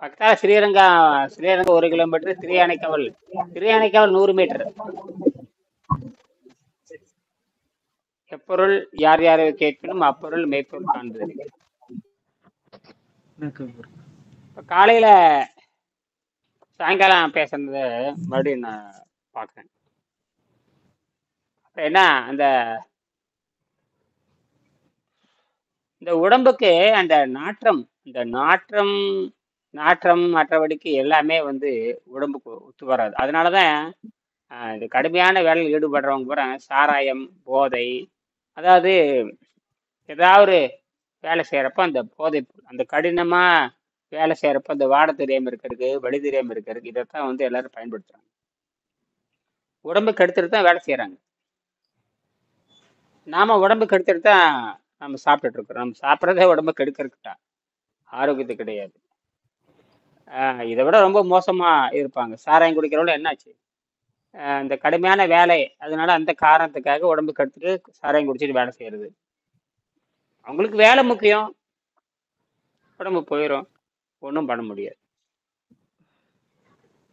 பக்கத்தால Srirangam 1 kilometre, திரியானைக்காவல் 100 metre. எப்பொருள் யார் யாரை கேட்கணும் அப்பொருள் மெய்ப்பொருள் காண்பது. இப்ப காலையில சாயங்காலம் பேசுனத மறுபடியும் நான் பார்க்குறேன். அப்ப என்ன அந்த இந்த உடம்புக்கு அந்த நாற்றம் மற்றபடிக்கு எல்லாமே வந்து உடம்புக்கு ஒத்து வராது. அதனாலதான் இந்த கடுமையான வேலையில் ஈடுபடுறவங்க பூரா சாராயம், போதை, அதாவது ஏதாவது ஒரு வேலை செய்யறப்ப அந்த போதை அந்த கடினமா வேலை செய்யறப்ப அந்த வாடை தெரியாம இருக்கிறதுக்கு, வலி தெரியாம இருக்கிறதுக்கு இதைத்தான் வந்து எல்லாரும் பயன்படுத்துறாங்க. உடம்புக்கு எடுத்துட்டு தான் வேலை செய்யறாங்க. நாம உடம்புக்கு எடுத்துட்டு தான் நம்ம சாப்பிட்டுட்டு இருக்கிறோம். நம்ம சாப்பிட்றதே உடம்புக்கு எடுக்கிறதுக்கு தான், ஆரோக்கியத்துக்கு கிடையாது. இதை விட ரொம்ப மோசமா இருப்பாங்க. சாராயம் குடிக்கிறவங்க என்னாச்சு, இந்த கடுமையான வேலை, அதனால அந்த காரணத்துக்காக உடம்புக்கு எடுத்துட்டு சாராயம் குடிச்சிட்டு வேலை செய்யறது. அவங்களுக்கு வேலை முக்கியம், உடம்பு போயிடும், ஒன்றும் பண்ண முடியாது.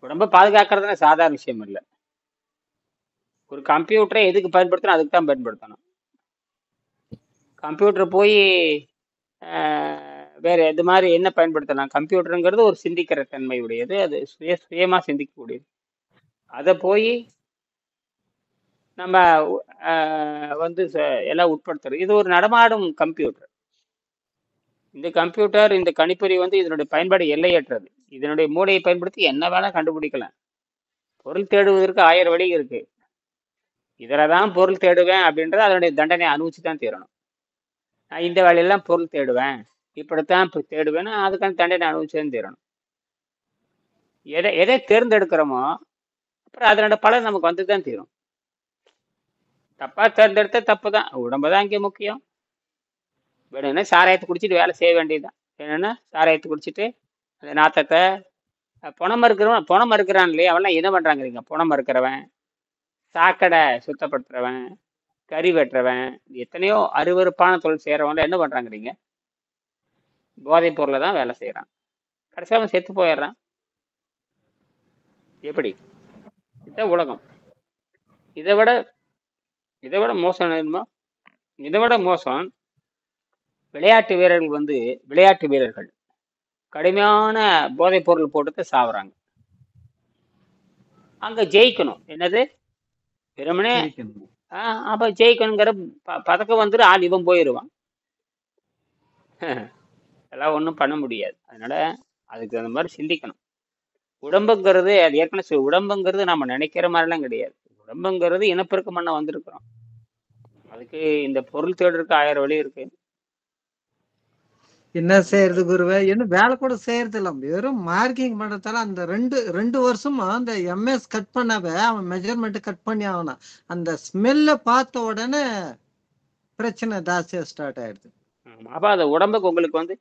உடம்ப பாதுகாக்கிறதுனா சாதாரண விஷயம் இல்லை. ஒரு கம்ப்யூட்டரை எதுக்கு பயன்படுத்தணும், அதுக்கு தான் பயன்படுத்தணும். கம்ப்யூட்டர் போய் வேற எது மாதிரி என்ன பயன்படுத்தலாம்? கம்ப்யூட்டருங்கிறது ஒரு சிந்திக்கிற தன்மை உடையது, அது சுயமா சிந்திக்கக்கூடியது. அதை போய் நம்ம வந்து எல்லாம் உட்படுத்துறது. இது ஒரு நடமாடும் கம்ப்யூட்டர். இந்த கம்ப்யூட்டர், இந்த கணிப்பொறி வந்து இதனுடைய பயன்பாடு எல்லையற்றது. இதனுடைய மூளையை பயன்படுத்தி என்ன வேணா கண்டுபிடிக்கலாம். பொருள் தேடுவதற்கு 1000 வழி இருக்கு. இதில்தான் பொருள் தேடுவேன் அப்படின்றது அதனுடைய தண்டனை அனுபவிச்சு தான் தீரணும். நான் இந்த வேலையெல்லாம் பொருள் தேடுவேன், இப்படித்தான் தேடுவேன்னா அதுக்கான தண்டனை அனுபவிச்சுதான் தீரணும். எதை தேர்ந்தெடுக்கிறோமோ அப்புறம் அதனோட பலன் நமக்கு வந்து தான் தீரும். தப்பா தேர்ந்தெடுத்த தப்பு தான். உடம்பு தான் இங்கே முக்கியம். வேணும்னா சாராயத்தை குடிச்சிட்டு வேலை செய்ய வேண்டியதுதான். வேணும்னா சாராயத்தை குடிச்சிட்டு அந்த நாத்தத்தை பணம் மறுக்கிறான் இல்லையா, அவெல்லாம் என்ன பண்றாங்கிறீங்க? பணம் மறுக்கிறவன், சாக்கடை சுத்தப்படுத்துறவன், கறி வெட்டுறவன், எத்தனையோ அருவருப்பான தொழில் செய்யறவன் என்ன பண்றாங்கிறீங்க? போதைப் பொருளை தான் வேலை செய்யறான். கடைசியாக அவன் செத்து போயிடுறான். எப்படி? இதுதான் உலகம். இதை விட மோசம் என்னமோ, இதை விட மோசம் விளையாட்டு வீரர்கள் கடுமையான போதைப் பொருள் போட்டு சாவுறாங்க. அங்க ஜெயிக்கணும், என்னது வெறுமனே அப்ப ஜெயிக்கணுங்கிற பதக்கம் வந்துட்டு ஆள் இவன் போயிடுவான். எல்லாம் ஒன்றும் பண்ண முடியாது. அதனால அதுக்கு அந்த மாதிரி சிந்திக்கணும். உடம்புங்கிறது அது ஏற்கனவே உடம்புங்கிறது நம்ம நினைக்கிற மாதிரிலாம் கிடையாது. உடம்புங்கிறது இனப்பெருக்கம் பண்ண வந்திருக்கிறோம். அதுக்கு இந்த பொருள் தேடுறதுக்கு 1000 வழி இருக்கு. என்ன செய்யறது குருவே? என்ன வேலை கூட செய்யறது இல்ல, வெறும் மார்க்கிங் பண்றதால அந்த ரெண்டு வருஷமா அந்த எம்எஸ் கட் பண்ணாவே அவன் மெஜர்மெண்ட் கட் பண்ணி ஆகணும். அந்த ஸ்மெல்ல பார்த்த உடனே பிரச்சனை ஜாஸ்தியா ஸ்டார்ட் ஆயிடுது. அப்ப அந்த உடம்புக்கு உங்களுக்கு வந்து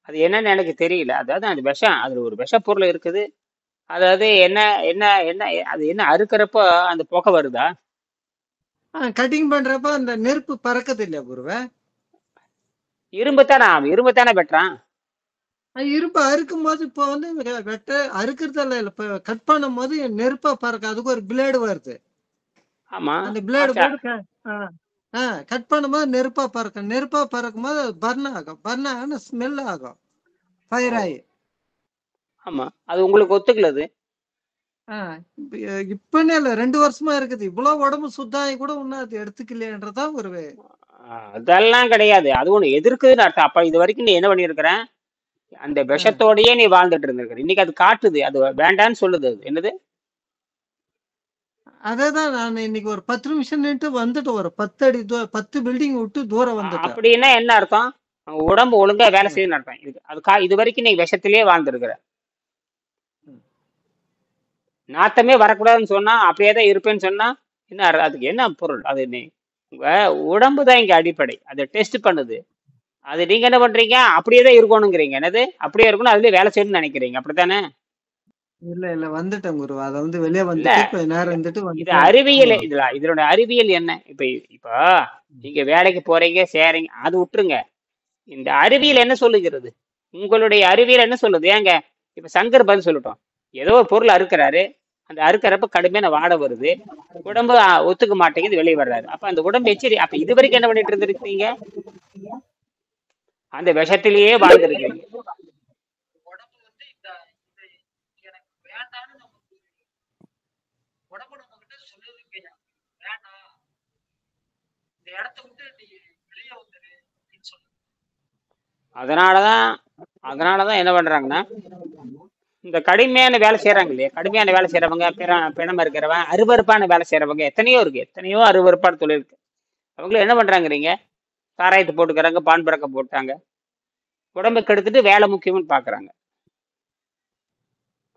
அது என்னன்னு எனக்கு தெரியல. அதாவது அந்த விஷம், அதுல ஒரு விஷ பொருள் இருக்குது. அதாவது என்ன என்ன என்ன அது என்ன அறுக்கிறப்போ அந்த புகை வருதா? கட்டிங் பண்றப்ப அந்த நெருப்பு பறக்குது இல்லையா குருவே? இரும்பு தானே வெட்டுறான். இரும்பு அறுக்கும் போது இப்ப வந்து அறுக்கிறதுல இல்ல, இப்ப கட் பண்ணும் போது நெருப்பா பறக்க, அதுக்கு ஒரு பிளேடு வருது. ஆமா, அந்த பிளேடு போட்டு கட் பண்ணும்போது நெருப்பா பறக்கும் போது பர்ன் ஆகும், ஸ்மெல் ஆகும், ஃபயர் ஆகி. ஆமா, அது உங்களுக்கு ஒத்துக்கலது. இப்பன்னு இல்ல, 2 வருஷமா இருக்குது. இவ்வளவு உடம்பு சுத்தாயி கூட ஒன்னும் அது எடுத்துக்கலையன்றதா ஒரு. அதெல்லாம் கிடையாது, அது ஒண்ணு எதிர்க்குதுன்னு அர்த்தம். அப்ப இது வரைக்கும் நீ என்ன பண்ணிருக்கிறேன்? அந்த விஷத்தோடயே நீ வாழ்ந்துட்டு இருந்திருக்கிற. இன்னைக்கு அது காட்டுது, அது வேண்டான்னு சொல்லுது. அது என்னது? அதேதான் நான் இன்னைக்கு ஒரு 10 நிமிஷம் நின்று வந்துட்டு ஒரு 10 அடி 10 பில்டிங் விட்டு தூரம் வந்துட்டேன். அப்படின்னா என்ன அர்த்தம்? உடம்பு ஒழுங்கா வேலை செய்யணும் அர்த்தம். அது வரைக்கும் நீ விஷத்திலேயே வாழ்ந்துருக்கிற. நாத்தமே வரக்கூடாதுன்னு சொன்னா, அப்படியே தான் இருப்பேன்னு சொன்னா என்ன அதுக்கு என்ன பொருள்? அது உங்க உடம்பு தான் இங்க அடிப்படை. அதை டெஸ்ட் பண்ணுது. அது நீங்க என்ன பண்றீங்க? அப்படியே தான் இருக்கணுங்கிறீங்க. என்னது அப்படியே இருக்கணும், அதுலயே வேலை செய்யணும்னு நினைக்கிறீங்க, அப்படித்தானே? இல்ல வந்துட்டேன் குரு. அத வந்து வெளியே வந்துட்டு கொஞ்ச நேரம் இருந்துட்டு இது அறிவியல். இதனோட அறிவியல் என்ன? இப்ப நீங்க வேலைக்கு போறீங்க, சேரீங்க, அது விட்டுருங்க. இந்த அறிவியல் என்ன சொல்லுகிறது? உங்களுடைய அறிவியல் என்ன சொல்லுது? ஏங்க இப்ப சங்கர் பதில் சொல்லட்டும். ஏதோ ஒரு பொருள் அறுக்கிறாரு, அந்த அறுக்கிறப்ப கடுமையான வாடை வருது, உடம்பு ஒத்துக்க மாட்டேங்குது, வெளியே வர்றாரு. அப்ப அந்த உடம்பு எச்சரி. அப்ப இது வரைக்கும் என்ன பண்ணிட்டு இருந்திருக்கீங்க? அந்த விஷத்திலேயே வாழ்ந்திருக்கிறீங்க. உடம்பு வந்து இந்த இந்த எனக்கு வேண்டாம்னு நமக்கு உடம்பு நம்ம கிட்ட சொல்லுது இல்லையா, வேண்டாம், இந்த இடத்த விட்டு நீ வெளியே வந்துரு அப்படின்னு சொல்லு. அதனாலதான் அதனாலதான் என்ன பண்றாங்கன்னா, இந்த கடுமையான வேலை செய்யறாங்க இல்லையா, கடுமையான வேலை செய்யறவங்க, பிணம் இருக்கிறவன், அருவருப்பான வேலை செய்யறவங்க எத்தனையோ இருக்கு, எத்தனையோ அருவருப்பான தொழில் இருக்கு. அவங்களும் என்ன பண்றாங்கிறீங்க? சாராயத்தை போட்டுக்கிறாங்க, பான் பறக்க போட்டாங்க, உடம்புக்கு எடுத்துட்டு வேலை முக்கியம்னு பாக்குறாங்க.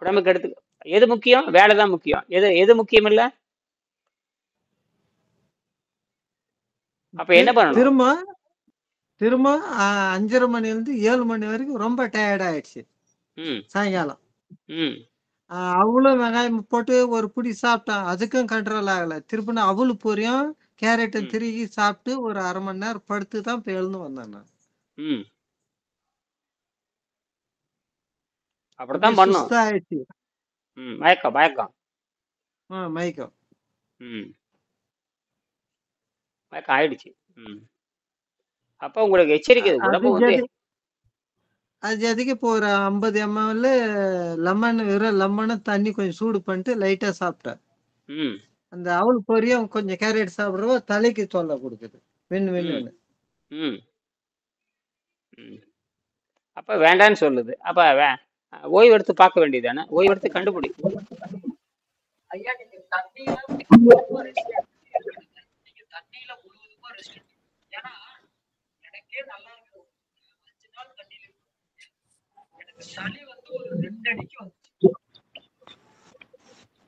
உடம்புக்கு எடுத்து எது முக்கியம்? வேலை தான் முக்கியம். எது எது முக்கியம் இல்ல? அப்ப என்ன பண்ணணும்? திரும்ப திரும்ப 5:30 மணிலேருந்து 7 மணி வரைக்கும் ரொம்ப டயர்ட் ஆயிடுச்சு ம் சாயங்காலம். ம் அவ்வளோ வெங்காயம் போட்டு ஒரு பிடி சாப்பிட்டான், அதுக்கும் கண்ட்ரோல் ஆகலை. திருப்பின அவளு பொரியும் கேரட்டை ம் திருகி சாப்பிட்டு ஒரு 1/2 மணி நேரம் படுத்து தான் இப்போ எழுந்து வந்தேன் நான். ம் அப்படியே அப்படித்தான் பண்ணும். சுஸ்தாயிடுச்சு. மயக்கம் மயக்கம். மயக்கம். ம் மயக்கம் ஆயிடுச்சு. அப்ப உங்களுக்கு எச்சரிக்கை, அது உடம்பு வந்து அது எதுக்கு இப்போ ஒரு 50 ml லெமன், வெறும் லெமனு தண்ணி கொஞ்சம் சூடு பண்ணிட்டு லைட்டாக சாப்பிட்டேன். ம் அந்த அவள் பொரியும் கொஞ்சம் கேரட் சாப்பிட்றவோ தலைக்கு தொல்லை கொடுக்குது, வெண்ணு ம் வெண்ணுன்னு. ம் ம் அப்ப வேண்டான்னு சொல்லுது. அப்ப ஓய்வு எடுத்து பார்க்க வேண்டியதானே? ஓய்வு எடுத்து கண்டுபிடி. ஐயா நீங்க தண்ணியில முழுவதுமா ரெஸ்ட் எடுத்துக்கங்க. நீங்க தண்ணியில முழுவதுமா ரெஸ்ட் எடுத்துக்கங்க. ஏன்னா எனக்கே நல்லா இருக்கு, ஒரு 5 நாள் தண்ணியில இருந்தேன். எனக்கு சளி வந்து ஒரு 2 அடிக்கு வந்துச்சு.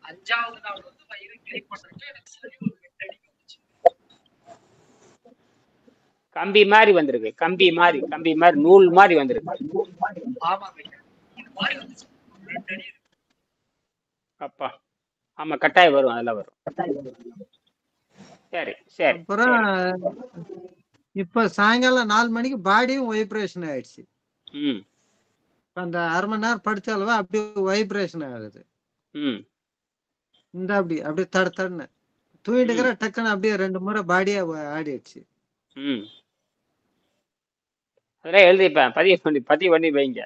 5வது நாள் வந்து வயிறு கிளீன் பண்றப்ப எனக்கு சளி ஒரு 2 அடிக்கு வந்துச்சு. கம்பி மாதிரி வந்திருக்கு, கம்பி மாதிரி, கம்பி மாதிரி, நூல் மாதிரி வந்திருக்கு. ஆமாங்க ஐயா, இந்த மாதிரி வந்துச்சு, 2 அடி. அப்பா, ஆமா, கட்டாயம் வரும், அதெல்லாம் வரும். சரி சரி. அப்புறம் இப்ப சாயங்காலம் 4 மணிக்கு பாடியும் வைப்ரேஷன் ஆயிடுச்சு. ம் அந்த 1/2 மணி நேரம் படிச்சாலவா அப்படியே வைப்ரேஷன் ஆகுது. இந்த அப்படியே தட தடன்னு தூங்கிட்டுக்கிற டக்குன்னு அப்படியே 2 முறை பாடியே ஆடிடுச்சு. அதெல்லாம் எழுதிப்பேன், பதிவு பண்ணி வைங்க.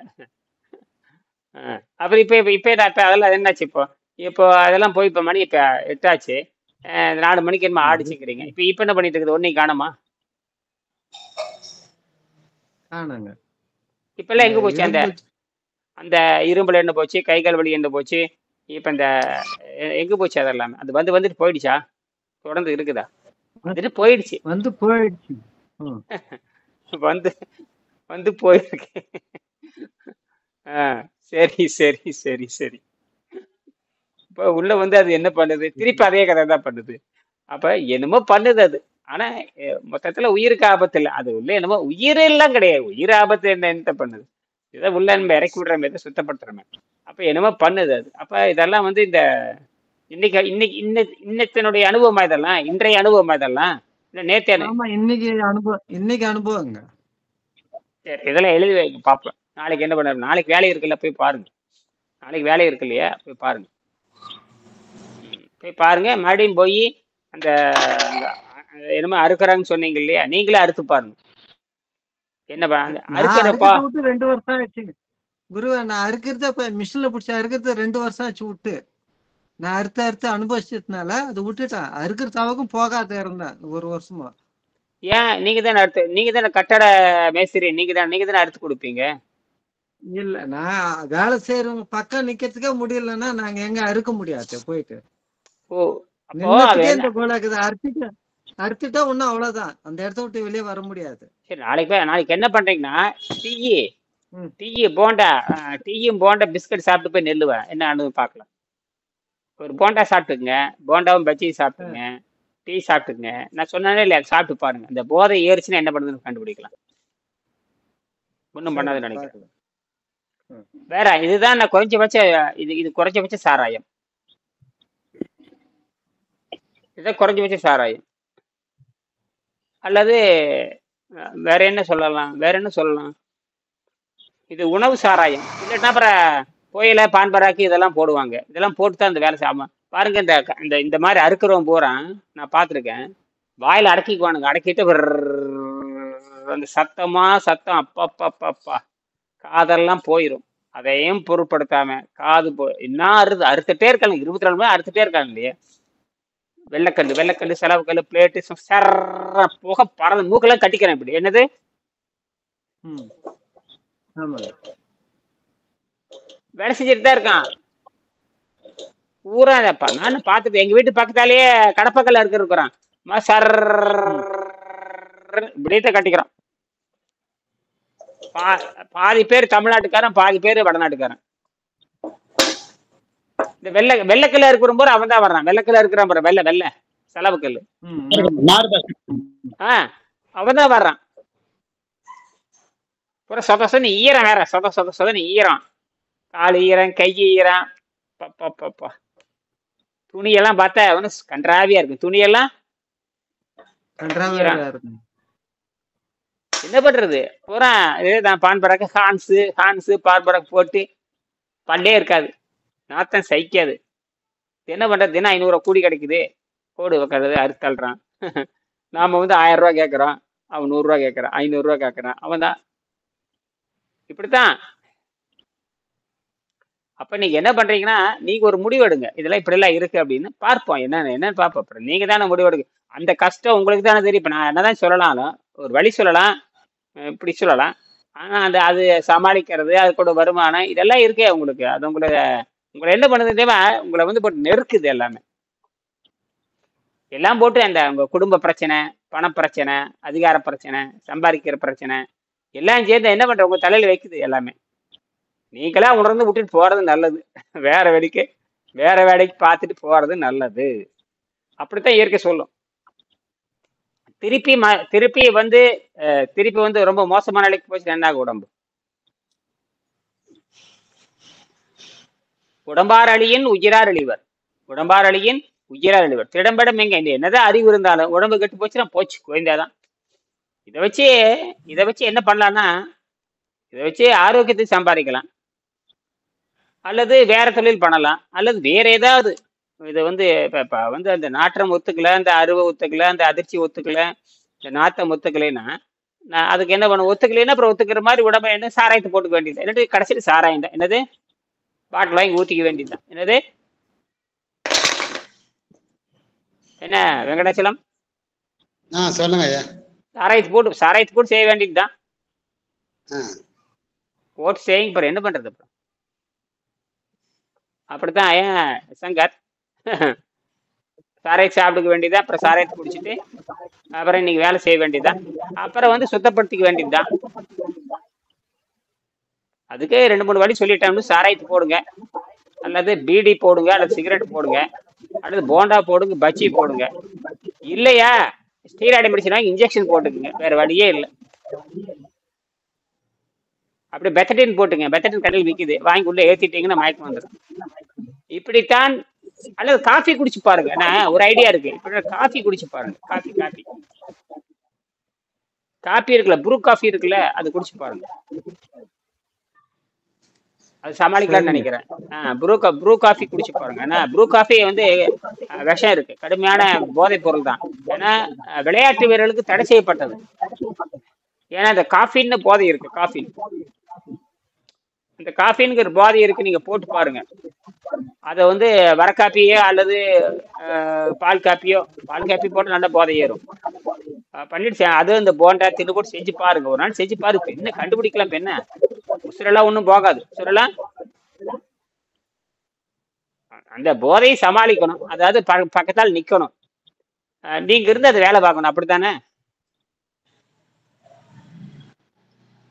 அப்புறம் இப்போ அதெல்லாம் என்னாச்சு இப்போ? இப்போ அதெல்லாம் போய் இப்போ மணி இப்போ 8 ஆச்சு, 4 மணிக்கு என்ன ஆடிச்சுக்கிறீங்க? இப்போ என்ன பண்ணிட்டு இருக்குது? ஒன்றையும் காணோமா? ஆனாங்க இப்பெல்லாம் எங்கே போச்சு? அந்த இரும்புல என்ன போச்சு? கை கால் வலி என்ன போச்சு? இப்போ இந்த எங்கே போச்சு? அதெல்லாம் அது வந்துட்டு போயிடுச்சா? தொடர்ந்து இருக்குதா? வந்துட்டு போயிடுச்சு, வந்து போயிடுச்சு. வந்து வந்து போயிருக்கு. சரி சரி சரி சரி. இப்போ உள்ள வந்து அது என்ன பண்ணுது? திருப்பி அதே கதை தான் பண்ணுது. அப்ப என்னமோ பண்ணுது அது. ஆனா மொத்தத்துல உயிருக்கு ஆபத்து இல்லை. அது உள்ள என்னமோ உயிர் எல்லாம் கிடையாது. உயிர் ஆபத்து என்ன பண்ணுது? இதை உள்ள நம்ம இறக்கி விடுற மாதிரி, சுத்தப்படுத்துறோமே. அப்ப என்னமோ பண்ணுது அது. அப்ப இதெல்லாம் வந்து இந்த இன்னைக்கு இன்னைக்கு இன்னத்தினுடைய அனுபவமா இதெல்லாம்? இன்றைய அனுபவமா இதெல்லாம்? இல்ல நேத்தே? இன்னைக்கு அனுபவங்க. சரி, இதெல்லாம் எழுதி வைங்க பார்ப்போம். நாளைக்கு என்ன பண்ண? நாளைக்கு வேலை இருக்குல்ல, போய் பாருங்க. நாளைக்கு வேலை இருக்கு இல்லையா, போய் பாருங்க. போய் பாருங்க. மறுபடியும் போய் அந்த என்னமோ அறுக்கிறாங்கன்னு சொன்னீங்க இல்லையா, நீங்களே அறுத்து பாருங்க. என்ன அறுக்கிறப்பா 2 வருஷம் ஆச்சுங்க குருவே. நான் அறுக்கிறத இப்ப மிஷின்ல பிடிச்சி அறுக்கிறது 2 வருஷம் ஆச்சு விட்டு. நான் அறுத்து அனுபவிச்சதுனால அது விட்டுட்டேன். அறுக்கிறதாவுக்கும் போகாத இருந்தேன் 1 வருஷமா. ஏன்? நீங்க தானே கட்டட மேஸ்திரி, நீங்க தானே அறுத்து கொடுப்பீங்க. இல்ல, நான் வேலை செய்யறவங்க பக்கம் நிக்கிறதுக்கே முடியலன்னா நாங்க எங்க அறுக்க முடியாது போயிட்டு. ஓ, அப்போ நின்னதுக்கே இந்த கோலாக்குது. அறுத்துட்டா ஒன்னும் அவ்வளவுதான், அந்த இடத்த விட்டு வெளியே வர முடியாது. சரி, நாளைக்கு என்ன பண்றீங்கன்னா, டீ போண்டா, டீயும் போண்டா பிஸ்கட் சாப்பிட்டு போய் நெல்லுவேன். என்ன அனுபவம் பார்க்கலாம். ஒரு போண்டா சாப்பிட்டுங்க, போண்டாவும் பஜ்ஜியும் சாப்பிட்டுங்க, டீ சாப்பிட்டுங்க. நான் சொன்னானே இல்லையா, சாப்பிட்டு பாருங்க. அந்த போதை ஏறிச்சுன்னா என்ன பண்ணுதுன்னு கண்டுபிடிக்கலாம். ஒன்றும் பண்ணாதுன்னு நினைக்கிறேன். வேற இதுதான் நான் குறைஞ்சபட்ச இது குறைஞ்சபட்ச சாராயம். இதுதான் குறைஞ்சபட்ச சாராயம். அல்லது வேற என்ன சொல்லலாம், வேற என்ன சொல்லலாம்? இது உணவு சாராயம் இல்லைன்னா அப்புறம் புயல பான்பராக்கி இதெல்லாம் போடுவாங்க. இதெல்லாம் போட்டு தான் இந்த வேலை செய்யாம பாருங்க. இந்த இந்த இந்த மாதிரி அறுக்கிறவன் பூரா நான் பார்த்துருக்கேன். வாயில அடக்கிக்குவானுங்க. அடக்கிட்டு அந்த சத்தம் அப்பப்பப்பப்பா காதெல்லாம் போயிடும். அதையும் பொருட்படுத்தாம காது என்ன அறுத்துட்டே இருக்காங்க. 24 மணி நேரம் அறுத்துட்டே இருக்காங்க இல்லையா? வெள்ளைக்கல்லு செலவு கல்லு பிளேட்டு சர புகை பறந்து மூக்கெல்லாம் கட்டிக்கிறேன். இப்படி என்னது வேலை செஞ்சுட்டு தான் இருக்கான் ஊரா. நானும் பார்த்துட்டு எங்க வீட்டு பக்கத்தாலேயே கடப்பக்கல்ல இருக்கிறான் சர் இப்படியே கட்டிக்கிறான். பாதி பேர் தமிழ்நாட்டுக்காரன், பாதி பேர் வடநாட்டுக்காரன். இந்த வெள்ளைக்கல்ல இருக்கிற போது அவன் தான் வர்றான். வெள்ளைக்கல்ல இருக்கிறான் பாரு, வெள்ளை செலவு கல்லு. அவன் தான் வர்றான். சொதன்னு ஈரம் வேற, சொதன்னு ஈரம். கால் ஈரம், கை ஈரம். துணியெல்லாம் பார்த்தா அவனு கன்றாவியா இருக்கு. துணியெல்லாம் என்ன பண்றது? பூரா இதுதான் பான்பராக்கு ஹான்ஸு பார்பராக்கு போட்டு பல்லே இருக்காது, நாத்தம் சைக்காது. என்ன பண்றது? தினம் 500 கூடி கிடைக்குது, கோடு வைக்கிறது அறுத்தல்றான். நாம 1000 ரூபா கேட்கறோம், அவன் 100 ரூபா கேட்கறான், 500 ரூபா கேட்கறான். அவன் தான் இப்படித்தான். அப்ப நீங்க என்ன பண்றீங்கன்னா, நீங்க ஒரு முடிவு எடுங்க. இதெல்லாம் இப்படி எல்லாம் இருக்கு அப்படின்னு பார்ப்போம். என்னன்னு பார்ப்போம். அப்புறம் நீங்க தானே முடிவு எடுங்க. அந்த கஷ்டம் உங்களுக்கு தானே தெரியும். இப்ப நான் என்னதான் சொல்லலாம்லும் ஒரு வழி சொல்லலாம், இப்படி சொல்லலாம். ஆனா அது சமாளிக்கிறது, அது கூட வருமானம் இதெல்லாம் இருக்கே உங்களுக்கு. அது உங்களை என்ன பண்ணுது தேவை? உங்களை போட்டு நெருக்குது. எல்லாம் போட்டு அந்த உங்க குடும்ப பிரச்சனை, பணப்பிரச்சனை, அதிகார பிரச்சனை, சம்பாதிக்கிற பிரச்சனை எல்லாம் சேர்ந்து என்ன பண்ற உங்க தலையில வைக்குது எல்லாமே. நீங்களா உணர்ந்து விட்டுட்டு போறது நல்லது. வேற வேலைக்கு பார்த்துட்டு போறது நல்லது. அப்படித்தான் இயற்கை சொல்லும். திருப்பி ரொம்ப மோசமான நிலைக்கு போச்சு என்னாக உடம்பு. உடம்பார் அழியின் உயிரார் அழிவர். உடம்பார் அழியின் உயிரார் அழிவர். திடம்படம் எங்க இந்த என்னதான் அறிவு இருந்தாலும் உடம்பு கெட்டு போச்சுன்னா போச்சு, குறைந்தாதான். இதை வச்சு என்ன பண்ணலாம்னா, இதை வச்சு ஆரோக்கியத்தை சம்பாதிக்கலாம், அல்லது வேற தொழில் பண்ணலாம், அல்லது வேற ஏதாவது. இது இப்ப அந்த நாற்றம் ஒத்துக்கல, அந்த அருவை ஒத்துக்கல, அந்த அதிர்ச்சி ஒத்துக்கல, இந்த நாத்தம் ஒத்துக்கலைன்னா நான் அதுக்கு என்ன பண்ணுவேன்? ஒத்துக்கலைன்னா அப்புறம் ஒத்துக்கிற மாதிரி உடம்பை என்ன சாராயத்தை போட்டுக்க வேண்டியது. என்னது கடைசியில் சாராயம் தான். என்னது பாட்டில் வாங்கி ஊத்திக்க வேண்டியதுதான். என்னது என்ன வெங்கடாச்சலம் சொல்லுங்க ஐயா. சாராயத்தை போட்டு செய்ய வேண்டியதுதான். போட்டு செய்யுங்க. அப்புறம் என்ன பண்றது? அப்புறம் அப்படித்தான் ஏன் சங்கர் சாராயத்தை சாப்பிடுக்க வேண்டியதான். அப்புறம் சாராயத்தை குடிச்சிட்டு அப்புறம் இன்னைக்கு வேலை செய்ய வேண்டியதுதான். அப்புறம் சுத்தப்படுத்திக்க வேண்டியதுதான். அதுக்கு 2-3 வழி சொல்லிட்டோம்னு சாராயத்து போடுங்க, அல்லது பீடி போடுங்க, அல்லது சிகரெட் போடுங்க, அல்லது போண்டா போடுங்க, பஜ்ஜி போடுங்க. இல்லையா ஸ்டீராய்டு மெடிசன் இன்ஜெக்ஷன் போட்டுக்குங்க. வேற வழியே இல்லை. அப்படி பெத்தடின் போட்டுங்க. பெத்தடின் கடையில் விற்கிது, வாங்கி உள்ள ஏற்றிட்டீங்கன்னா மயக்கம் வந்துடும். இப்படித்தான். அல்லது காஃபி குடிச்சு பாருங்க. நான் ஒரு ஐடியா இருக்கு. இப்ப காஃபி குடிச்சு பாருங்க. காஃபி இருக்குல்ல, ப்ரூ காஃபி இருக்குல்ல, அது குடிச்சு பாருங்க. அது சமாளிக்கலாம்னு நினைக்கிறேன். ப்ரூ காஃபி குடிச்சு பாருங்க. ஏன்னா ப்ரூ காஃபி விஷம் இருக்கு, கடுமையான போதைப் பொருள் தான். ஏன்னா விளையாட்டு வீரர்களுக்கு தடை செய்யப்பட்டது. ஏன்னா இந்த காஃபின்னு போதை இருக்கு. இந்த காஃபின்ங்கிற போதை இருக்கு. நீங்க போட்டு பாருங்க. அதை வர காப்பியோ அல்லது பால் காப்பி போட்டு நல்ல போதை ஏறும். பண்ணிட்டு அது இந்த போண்டா தின்னு போட்டு செஞ்சு பாருங்க. ஒரு நாள் செஞ்சு பாருங்க. என்ன கண்டுபிடிக்கலாம். என்ன உசுரெல்லாம் ஒன்றும் போகாது. உசுரெல்லாம் அந்த போதையை சமாளிக்கணும். அதாவது பக்கத்தால் நிக்கணும். நீங்க இருந்து அதை வேலை பார்க்கணும். அப்படித்தானே?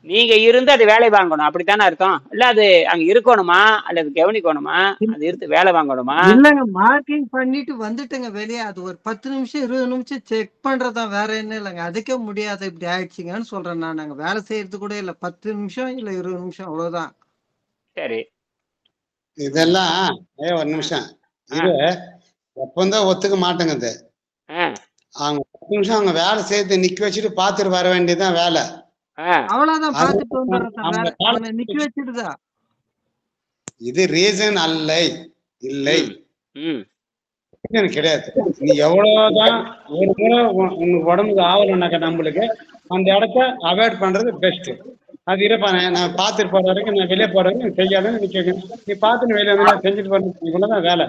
நீங்க இருந்து அது வேலை வாங்கணும். அப்படித்தானே அர்த்தம்? இல்ல அது அங்க இருக்கணுமா, அல்லது கவனிக்கணுமா, அது இருந்து வேலை வாங்கணுமா? இல்லங்க, மார்க்கிங் பண்ணிட்டு வந்துட்டுங்க வெளியே. அது ஒரு 10 நிமிஷம் 20 நிமிஷம் செக் பண்றதா, வேற என்ன இல்லைங்க. அதுக்கே முடியாது. இப்படி ஆயிடுச்சுங்கன்னு சொல்றேன் நான். நாங்க வேலை செய்யறது கூட இல்ல. 10 நிமிஷம் இல்ல 20 நிமிஷம், அவ்வளவுதான். சரி, இதெல்லாம் ஒரு நிமிஷம் இது எப்பந்தான் ஒத்துக்க மாட்டேங்குது. அவங்க நிமிஷம் அவங்க வேலை செய்து நிக்க வச்சுட்டு பாத்துட்டு வர வேண்டியதுதான் வேலை. அவ்வளவுதான், அது பாத்துட்டு வந்துடுறேன் சார். அவங்க வேற வேலை அவனை நிக்க வச்சுட்டுதா. இது ரீசன் அல்ல, இல்லை ம் ரீசன் கிடையாது. நீ எவ்வளவுதான் ஒரு முறை உங்க உடம்புக்கு ஆகலைன்னாக்கா நம்மளுக்கு அந்த இடத்த அவாய்ட் பண்றது பெஸ்ட். அது இருப்பா, நான் பார்த்துட்டு போற வரைக்கும், நான் வெளியே போற வரைக்கும் செய்யாதுன்னு நீ கேட்கணும். நீ பார்த்துட்டு வெளியே வந்து செஞ்சுட்டு போறது இவ்வளவுதான் வேலை.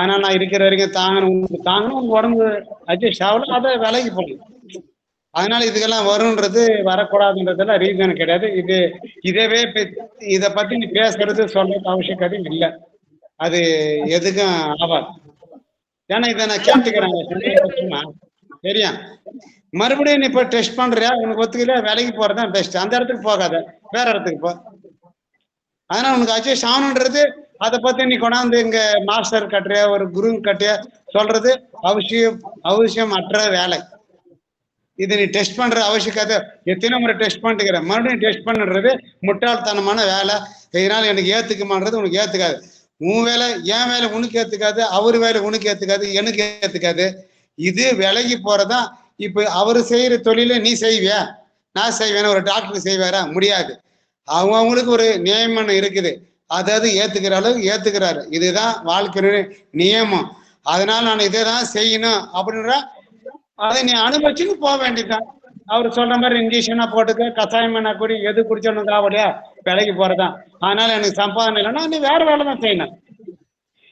ஆனால் நான் இருக்கிற வரைக்கும் தாங்கணும் உங்க உடம்பு அட்ஜஸ்ட் ஆகல, அதை விலைக்கு போகணும். அதனால இதுக்கெல்லாம் வரும்ன்றது வரக்கூடாதுன்றதெல்லாம் ரீசன் கிடையாது. இதவே இதை பத்தி நீ பேசுறது சொல்றது அவசியக்கதை இல்லை. அது எதுக்கும் ஆகாது. ஏன்னா இதை நான் கேட்டுக்கிறேன் சரியா. மறுபடியும் நீ இப்ப டெஸ்ட் பண்றியா, உனக்கு ஒத்துக்கல, வேலைக்கு போறதுதான் பெஸ்ட். அந்த இடத்துக்கு போகாத, வேற இடத்துக்கு போ. அதனால உனக்கு அட்ஜஸ்ட் ஆகணுன்றது அதை பத்தி நீ கொண்டாந்து இங்க மாஸ்டர் கட்டுறிய ஒரு குரு கட்டிய சொல்றது அவசியம் அற்ற வேலை. இது நீ டெஸ்ட் பண்ற அவசியக்காத. எத்தனை முறை டெஸ்ட் பண்ணிட்டுக்கிற, மறுபடியும் டெஸ்ட் பண்ணுறது முட்டாள்தனமான வேலை. இதனால எனக்கு ஏத்துக்குமான்றது உனக்கு ஏத்துக்காது. உன் வேலை என் வேலை உனக்கு ஏத்துக்காது, அவர் வேலை உனக்கு ஏத்துக்காது, எனக்கு ஏத்துக்காது. இது விலகி போறதா. இப்ப அவரு செய்யற தொழில நீ செய்வியா, நான் செய்வேன், ஒரு டாக்டர் செய்வாரா? முடியாது. அவங்களுக்கு ஒரு நியமனம் இருக்குது, அதாவது ஏத்துக்கிற அளவுக்கு ஏத்துக்கிறாரு. இதுதான் வாழ்க்கை நியமம். அதனால நான் இதை தான் செய்யணும் அப்படின்ற அதை நீ அனுபவிச்சுன்னு போக வேண்டியதுதான். அவர் சொல்ற மாதிரி இன்ஜெக்ஷனா போட்டுக்க, கஷாயமா குடி, எது குடிச்சோன்னு காவலியா விலைக்கு போறதான். அதனால எனக்கு சம்பாதனை இல்லைன்னா நீ வேற வேலை தான் செய்யணும்.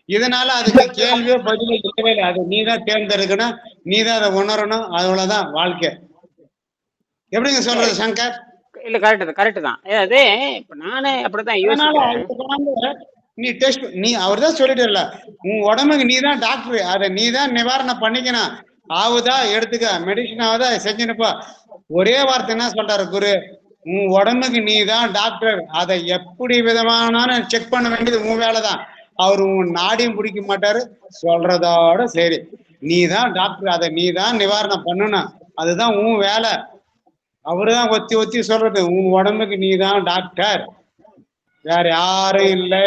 இதனால அதுக்கு கேள்வியோ பதிலோ இல்லவே இல்லை. அது நீ தான் தேர்ந்தெடுக்கணும், நீ தான் அதை உணரணும். அவ்வளவுதான் வாழ்க்கை. எப்படிங்க சொல்றது சங்கர்? இல்ல கரெக்ட் தான். அதாவது இப்ப நானே அப்படிதான் யோசிக்கிறேன். நீ டெஸ்ட் நீ அவர் தான் சொல்லிட்டு, உன் உடம்புக்கு நீ தான் டாக்டர், அதை நீ தான் நிவாரணம் பண்ணிக்கணும். ஆகுதா எடுத்துக்க, மெடிசன் ஆகுதா செஞ்சுனுப்பா. ஒரே வார்த்தை என்ன சொல்றாரு குரு, உன் உடம்புக்கு நீ தான் டாக்டர், அதை எப்படி விதமானாலும் செக் பண்ண வேண்டியது உன் வேலைதான். அவர் உன் நாடியும் பிடிக்க மாட்டாரு, சொல்றதோட சரி. நீ தான் டாக்டர், அதை நீ தான் நிவாரணம் பண்ணணும், அதுதான் உன் வேலை. அவருதான் ஒத்தி சொல்றது, உன் உடம்புக்கு நீ தான் டாக்டர், வேற யாரும் இல்லை.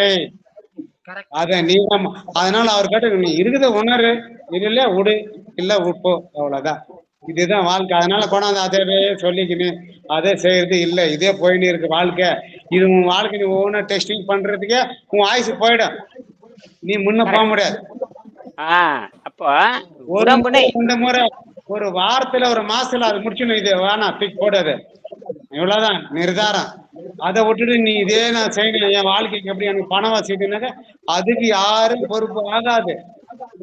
அத நீ தான். அதனால அவர் கேட்ட நீ இருக்குத உணரு, இல்ல விடு, இல்ல விப்போ, அவ்வளவுதான். இதுதான் வாழ்க்கை. அதனால கொண்டாந்து அதே சொல்லிக்கின்னு அதே செய்யறது இல்லை. இதே போயின்னு இருக்கு வாழ்க்கை. இது உன் வாழ்க்கை. நீ ஒவ்வொன்றா டெஸ்டிங் பண்றதுக்கே உன் ஆயுசு போயிடும், நீ முன்ன போக முடியாது. அப்போ ஒரு முறை ஒரு வாரத்துல ஒரு மாசத்துல அது முடிச்சுன்னு இது வேணாம் தூக்கி போடாது, இவ்வளவுதான் நிர்தாரம். அதை விட்டுட்டு நீ இதே நான் செய்யணும் என் வாழ்க்கைக்கு எப்படி எனக்கு பணம் வசதினாக்க அதுக்கு யாரும் பொறுப்பு ஆகாது.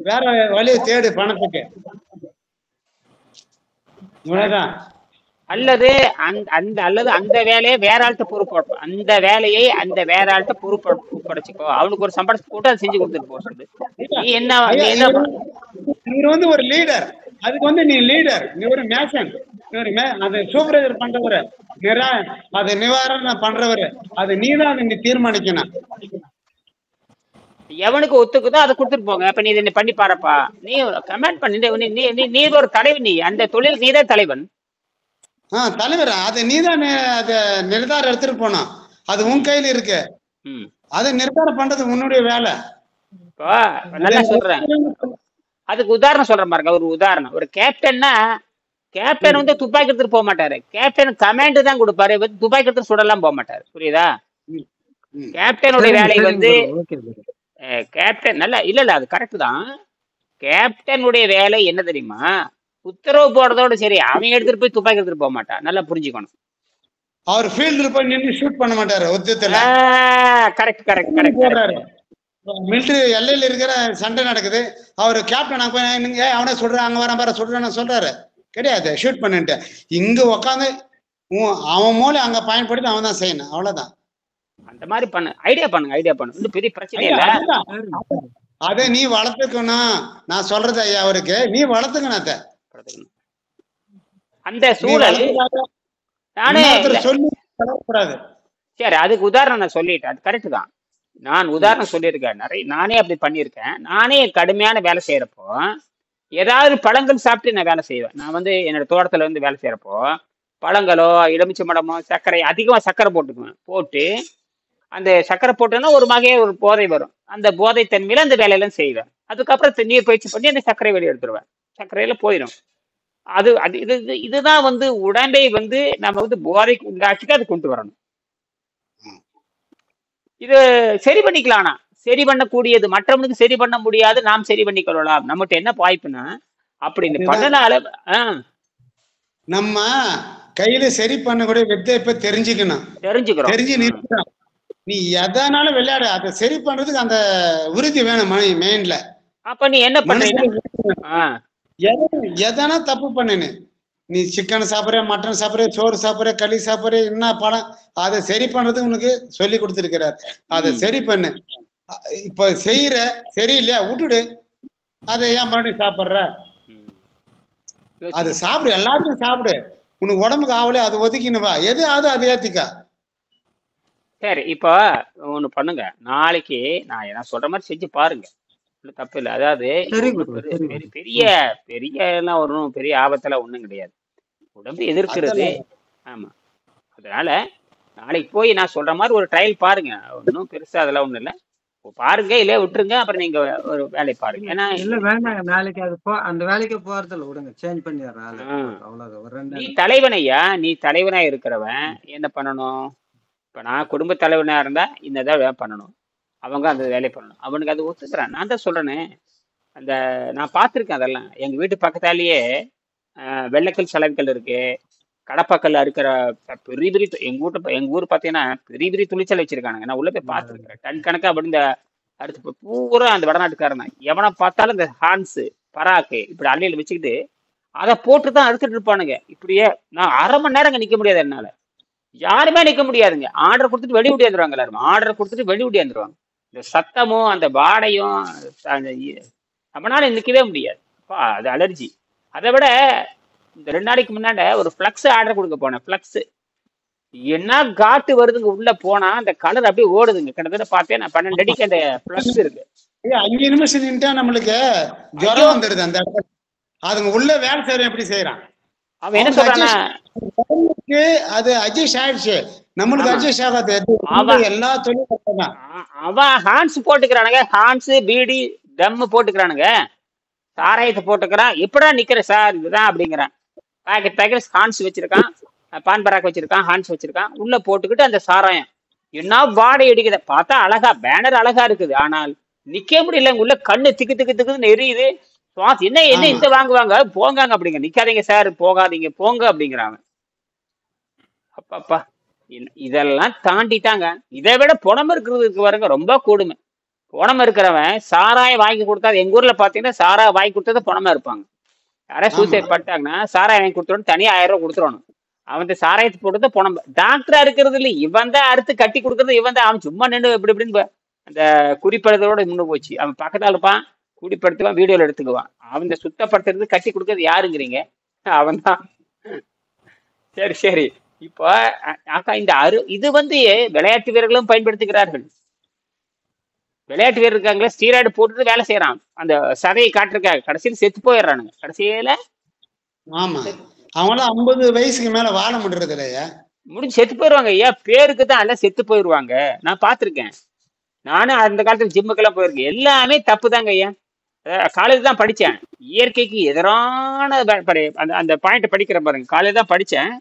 வேற வழியை தேடு பணத்துக்கு, இவ்வளவுதான். அல்லது அந்த வேலையை வேற ஆள்கிட்ட பொறுப்பு, அந்த வேலையை அந்த வேற ஆள்கிட்ட பொறுப்படைச்சுக்கோ, அவனுக்கு ஒரு சம்பளம் போட்டு அதை செஞ்சு கொடுத்துட்டு போறது. நீ என்ன நீ வந்து ஒரு லீடர், அதுக்கு நீ லீடர், நீ ஒரு மேசன், அது சூப்பர்வைசர் பண்றவரு, அது நிவாரணம் பண்றவரு, அது நீதான் அதை நீ தீர்மானிக்கணும். எவனுக்கு ஒத்துக்குதோ அதை கொடுத்துட்டு போங்க. அப்ப நீ இதை பண்ணி பாருப்பா, நீ கமெண்ட் பண்ணி, நீ ஒரு தலைவன், நீ அந்த தொழில் நீதான் தலைவன். தலைவர், அது நீதான் அதை நிர்தாரம் எடுத்துட்டு போனோம், அது உன் கையில இருக்கு. அதை நிர்தாரம் பண்றது உன்னுடைய வேலை. நல்லா சொல்றேன், அதுக்கு உதாரணம் சொல்றேன் பாருங்க. ஒரு உதாரணம், ஒரு கேப்டன்னா, கேப்டன் துப்பாக்கி எடுத்துட்டு போக மாட்டாரு, கேப்டன் கமாண்ட் தான் கொடுப்பாரு, துப்பாக்கி எடுத்து சுடலாம் போக மாட்டாரு. புரியுதா? கேப்டனுடைய வேலை கேப்டன் நல்ல இல்ல அது கரெக்ட் தான். கேப்டனுடைய வேலை என்ன தெரியுமா? உத்தரவு போடுறதோட சரி, அவங்க எடுத்துட்டு போய் துப்பாக்கி எடுத்துட்டு போக மாட்டார். நல்லா புரிஞ்சுக்கணும். அவர் ஃபீல்ட்ல போய் நின்னு ஷூட் பண்ண மாட்டாரு. ஒத்துத்தல கரெக்ட் போறாரு. மிலிட்டரி எல்லையில இருக்கிற சண்டை நடக்குது, அவர் கேப்டன் அவனே சொல்றான், அங்க வரான் பாரு சொல்றான்னு சொல்றாரு கிடையாது, ஷூட் பண்ணிட்டு இங்க உக்காந்து அவன் மூலம் அங்க பயன்படுத்தி அவன் தான் செய்யணும், அவ்வளவுதான். அந்த மாதிரி பண்ணு, ஐடியா பண்ணு, பெரிய பிரச்சனை இல்ல. அதை நீ வளர்த்துக்கணும். நான் சொல்றது ஐயா அவருக்கு, நீ வளர்த்துக்கணும் அதை. அந்த சூழல் நானே சொல்லி வளர்க்கக்கூடாது. சரி, அதுக்கு உதாரணம் நான் சொல்லிட்டேன், அது கரெக்ட் தான். நான் உதாரணம் சொல்லியிருக்கேன் நிறைய, நானே அப்படி பண்ணியிருக்கேன். நானே கடுமையான வேலை செய்யறப்போ ஏதாவது பழங்கள் சாப்பிட்டு நான் வேலை செய்வேன். நான் என்னோட தோட்டத்துல வேலை செய்யறப்போ பழங்களோ எலுமிச்சை மடமோ சர்க்கரை, அதிகமா சர்க்கரை போட்டுக்குவேன். போட்டு அந்த சர்க்கரை போட்டோன்னா ஒரு ஒரு போதை வரும், அந்த போதை தன்மையில அந்த வேலையெல்லாம் செய்வேன். அதுக்கப்புறம் நீர் பயிற்சி பண்ணி அந்த சர்க்கரை வெளியே எடுத்துருவேன், சர்க்கரையில போயிடும். அது அது இதுதான் உடம்பை நம்ம போதைக்கு உண்டாச்சுட்டு அது கொண்டு வரணும். இது சரி பண்ணிக்கலாம். சரி பண்ணக்கூடியது மற்றவனுக்கு சரி பண்ண முடியாது, நாம் சரி பண்ணிக்கொள்ளலாம். நம்மகிட்ட என்ன வாய்ப்புனா அப்படி பண்ணனால நம்ம கையில சரி பண்ணக்கூடிய வித்தை இப்ப தெரிஞ்சுக்கணும். தெரிஞ்சு நிறுத்தணும். நீ எதனாலும் விளையாட அதை சரி பண்றதுக்கு அந்த உறுதி வேணும் மைண்ட்ல. அப்ப நீ என்ன பண்ற? எதனா தப்பு பண்ணுன்னு நீ சிக்கன் சாப்பிட்ற, மட்டன் சாப்பிட்ற, சோறு சாப்பிட்ற, களி சாப்பிட்ற, என்ன படம் அதை சரி பண்றதுக்கு உனக்கு சொல்லி கொடுத்துருக்கிறார். அதை சரி பண்ணு. இப்ப செய்யற சரியில்லையா விட்டுடு. அதை ஏன் பண்ணி சாப்பிட்ற? அது சாப்பிடு, எல்லாத்தையும் சாப்பிடு. உனக்கு உடம்புக்கு ஆவலே அதை ஒதுக்கினுவா. எது அது ஏத்திக்கா. சரி, இப்போ ஒண்ணு பண்ணுங்க. நாளைக்கு நான் சொல்ற மாதிரி செஞ்சு பாருங்க, தப்பு இல்லை. அதாவது பெரிய பெரிய எல்லாம் ஒன்றும் பெரிய ஆபத்தெல்லாம் ஒண்ணும் கிடையாது. உடம்பு எதிர்க்கிறது. ஆமா, அதனால நாளைக்கு போய் நான் சொல்ற மாதிரி ஒரு ட்ரையல் பாருங்க. ஒன்றும் பெருசா அதெல்லாம் ஒண்ணும் இல்லை. பாருங்க, இல்லையா விட்டுருங்க. அப்புறம் நீங்க ஒரு வேலையை பாருங்க. ஏன்னா இல்ல வேண்டாங்க, நாளைக்கு அது அந்த வேலைக்கு போறதில்ல, விடுங்க, சேஞ்ச் பண்ணிடுறேன். அவ்வளவுதான். நீ தலைவனையா, நீ தலைவனா இருக்கிறவன் என்ன பண்ணணும்? இப்ப நான் குடும்ப தலைவனா இருந்தா இதான் வேலை பண்ணணும். அவங்க அந்த வேலையை பண்ணணும். அவனுக்கு அது ஒத்துக்கிறான். நான் தான் சொல்றேனே, நான் பார்த்துருக்கேன். அதெல்லாம் எங்க வீட்டு பக்கத்தாலேயே வெள்ளைக்கல் சலவைக்கல் இருக்கு, கடப்பாக்கல்ல இருக்கிற பெரிய பெரிய எங்க ஊர் பார்த்தீங்கன்னா பெரிய பெரிய துணிச்சல் வச்சிருக்கானுங்க. நான் உள்ள போய் பார்த்துருக்கேன். டன் கணக்கா அப்படி இந்த அடுத்து பூரா அந்த வடநாட்டுக்காரன் தான். எவனை பார்த்தாலும் இந்த ஹான்ஸு பராக்கு இப்படி அள்ளியில் வச்சுக்கிட்டு அதை போட்டு தான் அறுத்துட்டு இருப்பானுங்க. இப்படியே நான் 1/2 மணி நேரம் நிற்க முடியாது. என்னால யாருமே நிற்க முடியாதுங்க. ஆர்டர் கொடுத்துட்டு வெளிய ஓடியாந்துருவாங்க. எல்லாரும் ஆர்டர் கொடுத்துட்டு வெளிய ஓடியாந்துருவாங்க. இந்த சத்தமும் அந்த வாடையும் நம்மளால நிற்கவே முடியாது. அது அலர்ஜி. அதை விட இந்த 2 நாளைக்கு முன்னாடி ஒரு ஃப்ளக்ஸ் ஆர்டர் கொடுக்க போனேன். ஃப்ளக்ஸ் என்ன காட்டு வருதுங்க. உள்ள போனா அந்த கலர் அப்படியே ஓடுதுங்க. கிட்டத்தட்ட பார்த்தேன் நான் 12 அடிக்கு அந்த ஃப்ளக்ஸ் இருக்கு. 5 நிமிஷம் நின்ட்டா நம்மளுக்கு ஜுரம் வந்துடுது. அந்த அதுங்க உள்ள வேலை செய்யறோம். எப்படி செய்யறான் அவன்? என்ன சொல்றான்னா அது அட்ஜஸ்ட் ஆயிடுச்சு, நம்மளுக்கு அட்ஜஸ்ட் ஆகாது. எல்லா தொழிலும் அவன் ஹான்ஸ் போட்டுக்கிறானுங்க. ஹான்ஸ் பீடி தம்மு போட்டுக்கிறானுங்க. சாராயத்தை போட்டுக்கிறான். எப்படா நிக்கிற சார் இதுதான் அப்படிங்கிறான். பேக்கெட் ஹான்ஸ் வச்சிருக்கான், பான் பராக் வச்சிருக்கான், ஹான்ஸ் வச்சிருக்கான். உள்ள போட்டுக்கிட்டு அந்த சாராயம் என்ன வாடை அடிக்குத பார்த்தா அழகா, பேனர் அழகா இருக்குது. ஆனால் நிக்க முடியல. உள்ள கண்ணு திக்கு திக்கு திக்குன்னு எரியுது. என்ன என்ன இந்த வாங்குவாங்க, போங்காங்க அப்படிங்க. நிக்காதீங்க சார், போகாதீங்க, போங்க அப்படிங்கிறாங்க. அப்பா இதெல்லாம் தாண்டிட்டாங்க. இதை விட புணம் இருக்கிறதுக்கு வரங்க ரொம்ப கொடுமை. புணம் இருக்கிறவன் சாராயம் வாங்கி கொடுத்தா, எங்க ஊர்ல பாத்தீங்கன்னா சாராயம் வாங்கி கொடுத்தது புணமா இருப்பாங்க. யாராவது சூசைட் பண்ணிட்டாங்கன்னா சாராயம் வாங்கி கொடுத்துடணும், தனியா 1000 ரூபாய் கொடுத்துடணும். அவன் சாராயத்தை போட்டது புணம். டாக்டரா இருக்கிறது இல்லை, இவன் தான் அறுத்து கட்டி கொடுக்கறது. இவன் தான். அவன் சும்மா நின்று இப்படி இப்படின்னு அந்த குறிப்பெடுத்தோட முன்னு போச்சு. அவன் பக்கத்தால் இருப்பான், குடிப்படுத்துவான், வீடியோல எடுத்துக்குவான். அவன் சுத்தப்படுத்துறது கட்டி கொடுக்கறது யாருங்கிறீங்க? அவன் தான். சரி சரி. இப்போ ஆக்கா இந்த இது விளையாட்டு வீரர்களும் பயன்படுத்துகிறார்கள். விளையாட்டு வீரர் இருக்காங்களே, ஸ்டீராய்டு போட்டுட்டு வேலை செய்யறான். அந்த சதையை காட்டிருக்காங்க. கடைசியில் செத்து போயிடுறானுங்க. கடைசியில ஆமா, அவங்களாம் 50 வயசுக்கு மேல வாழ முடியறது இல்லையா? முடிஞ்சு செத்து போயிருவாங்க. ஐயா பேருக்கு தான் எல்லாம் செத்து போயிருவாங்க. நான் பார்த்திருக்கேன். நானும் அந்த காலத்துல ஜிம்முக்கெல்லாம் போயிருக்கேன். எல்லாமே தப்பு தாங்க ஐயா. காலேஜ் தான் படித்தேன். இயற்கைக்கு எதிரான அந்த பாயிண்ட் படிக்கிற பாருங்க. காலேஜ் தான் படித்தேன்.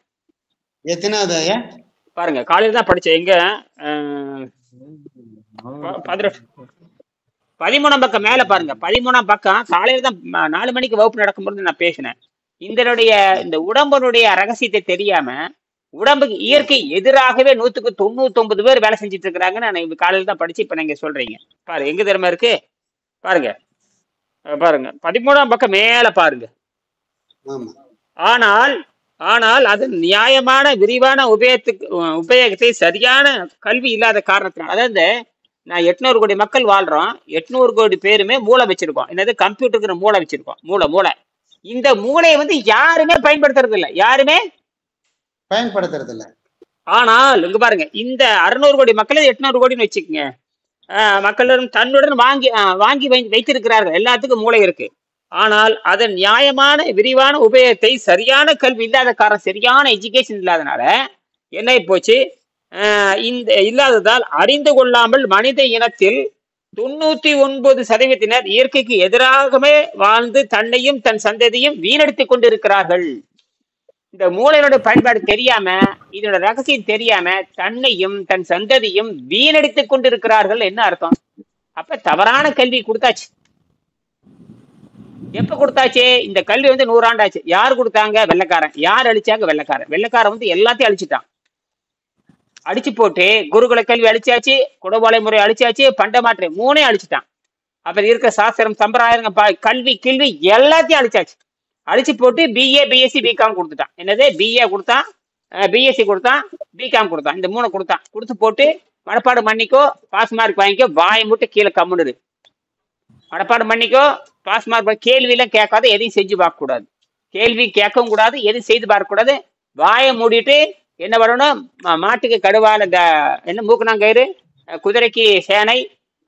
எத்தனாவது பாருங்க, காலேஜ் தான் படித்தேன். எங்க 13ஆம் பக்கம் மேல பாருங்க. 13ஆம் பக்கம். காலையில தான் 4 மணிக்கு வகுப்பு நடக்கும்போது நான் பேசினேன். இந்த உடம்புடைய ரகசியத்தை தெரியாம உடம்புக்கு இயற்கை எதிராகவே 100க்கு 99 பேர் வேலை செஞ்சுட்டு இருக்கிறாங்கன்னு நான் காலையில தான் படிச்சு இப்ப நீங்க சொல்றீங்க. பாரு எங்க திறமை இருக்கு பாருங்க. பாருங்க 13ஆம் பக்கம் மேல பாருங்க. ஆனால் அது நியாயமான விரிவான உபயோகத்தை சரியான கல்வி இல்லாத காரணத்தினால், அதாவது நான் 800 கோடி மக்கள் வாழ்றோம். 800 கோடி பேருமே மூளை வச்சிருக்கோம். என்னது கம்ப்யூட்டருக்கு மூளை வச்சிருக்கோம். மூளை இந்த மூளையை யாருமே பயன்படுத்துறது இல்லை. யாருமே பயன்படுத்துறது இல்லை. ஆனால் இங்க பாருங்க, இந்த 600 கோடி மக்களே 800 கோடின்னு வச்சுக்கோங்க. மக்களும் தன்னுடன் வாங்கி வைத்திருக்கிறார்கள். எல்லாத்துக்கும் மூளை இருக்கு. ஆனால் அதன் நியாயமான விரிவான உபயோகத்தை சரியான கல்வி இல்லாத காரணம், சரியான எஜுகேஷன் இல்லாதனால என்ன போச்சு, இந்த இல்லாததால் அறிந்து கொள்ளாமல் மனித இனத்தில் 99% இயற்கைக்கு எதிராகவே வாழ்ந்து தன்னையும் தன் சந்ததியும் வீணடித்துக் கொண்டிருக்கிறார்கள். இந்த மூளையோட பயன்பாடு தெரியாம, இதோட ரகசியம் தெரியாம தன்னையும் தன் சந்ததியும் வீணடித்துக் கொண்டிருக்கிறார்கள். என்ன அர்த்தம்? அப்ப தவறான கல்வி கொடுத்தாச்சு. எப்ப கொடுத்தாச்சு? இந்த கல்வி 100 ஆண்டாச்சு. யார் கொடுத்தாங்க? வெள்ளைக்காரன். யார் அழிச்சாங்க? வெள்ளைக்காரன். வெள்ளைக்காரன் எல்லாத்தையும் அழிச்சுட்டான். அடிச்சு போட்டு குருகுல கல்வி அழிச்சாச்சு, குடவாளை முறை அழிச்சாச்சு, பண்டமாற்றை 3 அழிச்சுட்டான். அப்புறம் இருக்க சாஸ்திரம் சம்பிரதாயம் கல்வி கில்வி எல்லாத்தையும் அழிச்சாச்சு. அழிச்சு போட்டு பிஏ பிஎஸ்சி பிகாம் கொடுத்துட்டான். என்னது? பிஏ கொடுத்தான், பிஎஸ்சி கொடுத்தான், பிகாம் கொடுத்தான். இந்த 3 கொடுத்தான். கொடுத்து போட்டு மனப்பாடு பண்ணிக்கோ, பாஸ் மார்க் வாங்கிக்கோ, வாயை மூட்டு கீழே கம்முனு. மனப்பாடு பண்ணிக்கோ, பாஸ் மார்க். கேள்வியெல்லாம் கேட்காத, எதையும் செஞ்சு பார்க்க கூடாது. கேள்வி கேட்கவும் கூடாது, எதுவும் செய்து பார்க்க கூடாது. வாயை மூடிட்டு என்ன பண்ணணும்? மாட்டுக்கு கடுவால இந்த என்ன மூக்குனாங்கயிறு, குதிரைக்கு சேனை,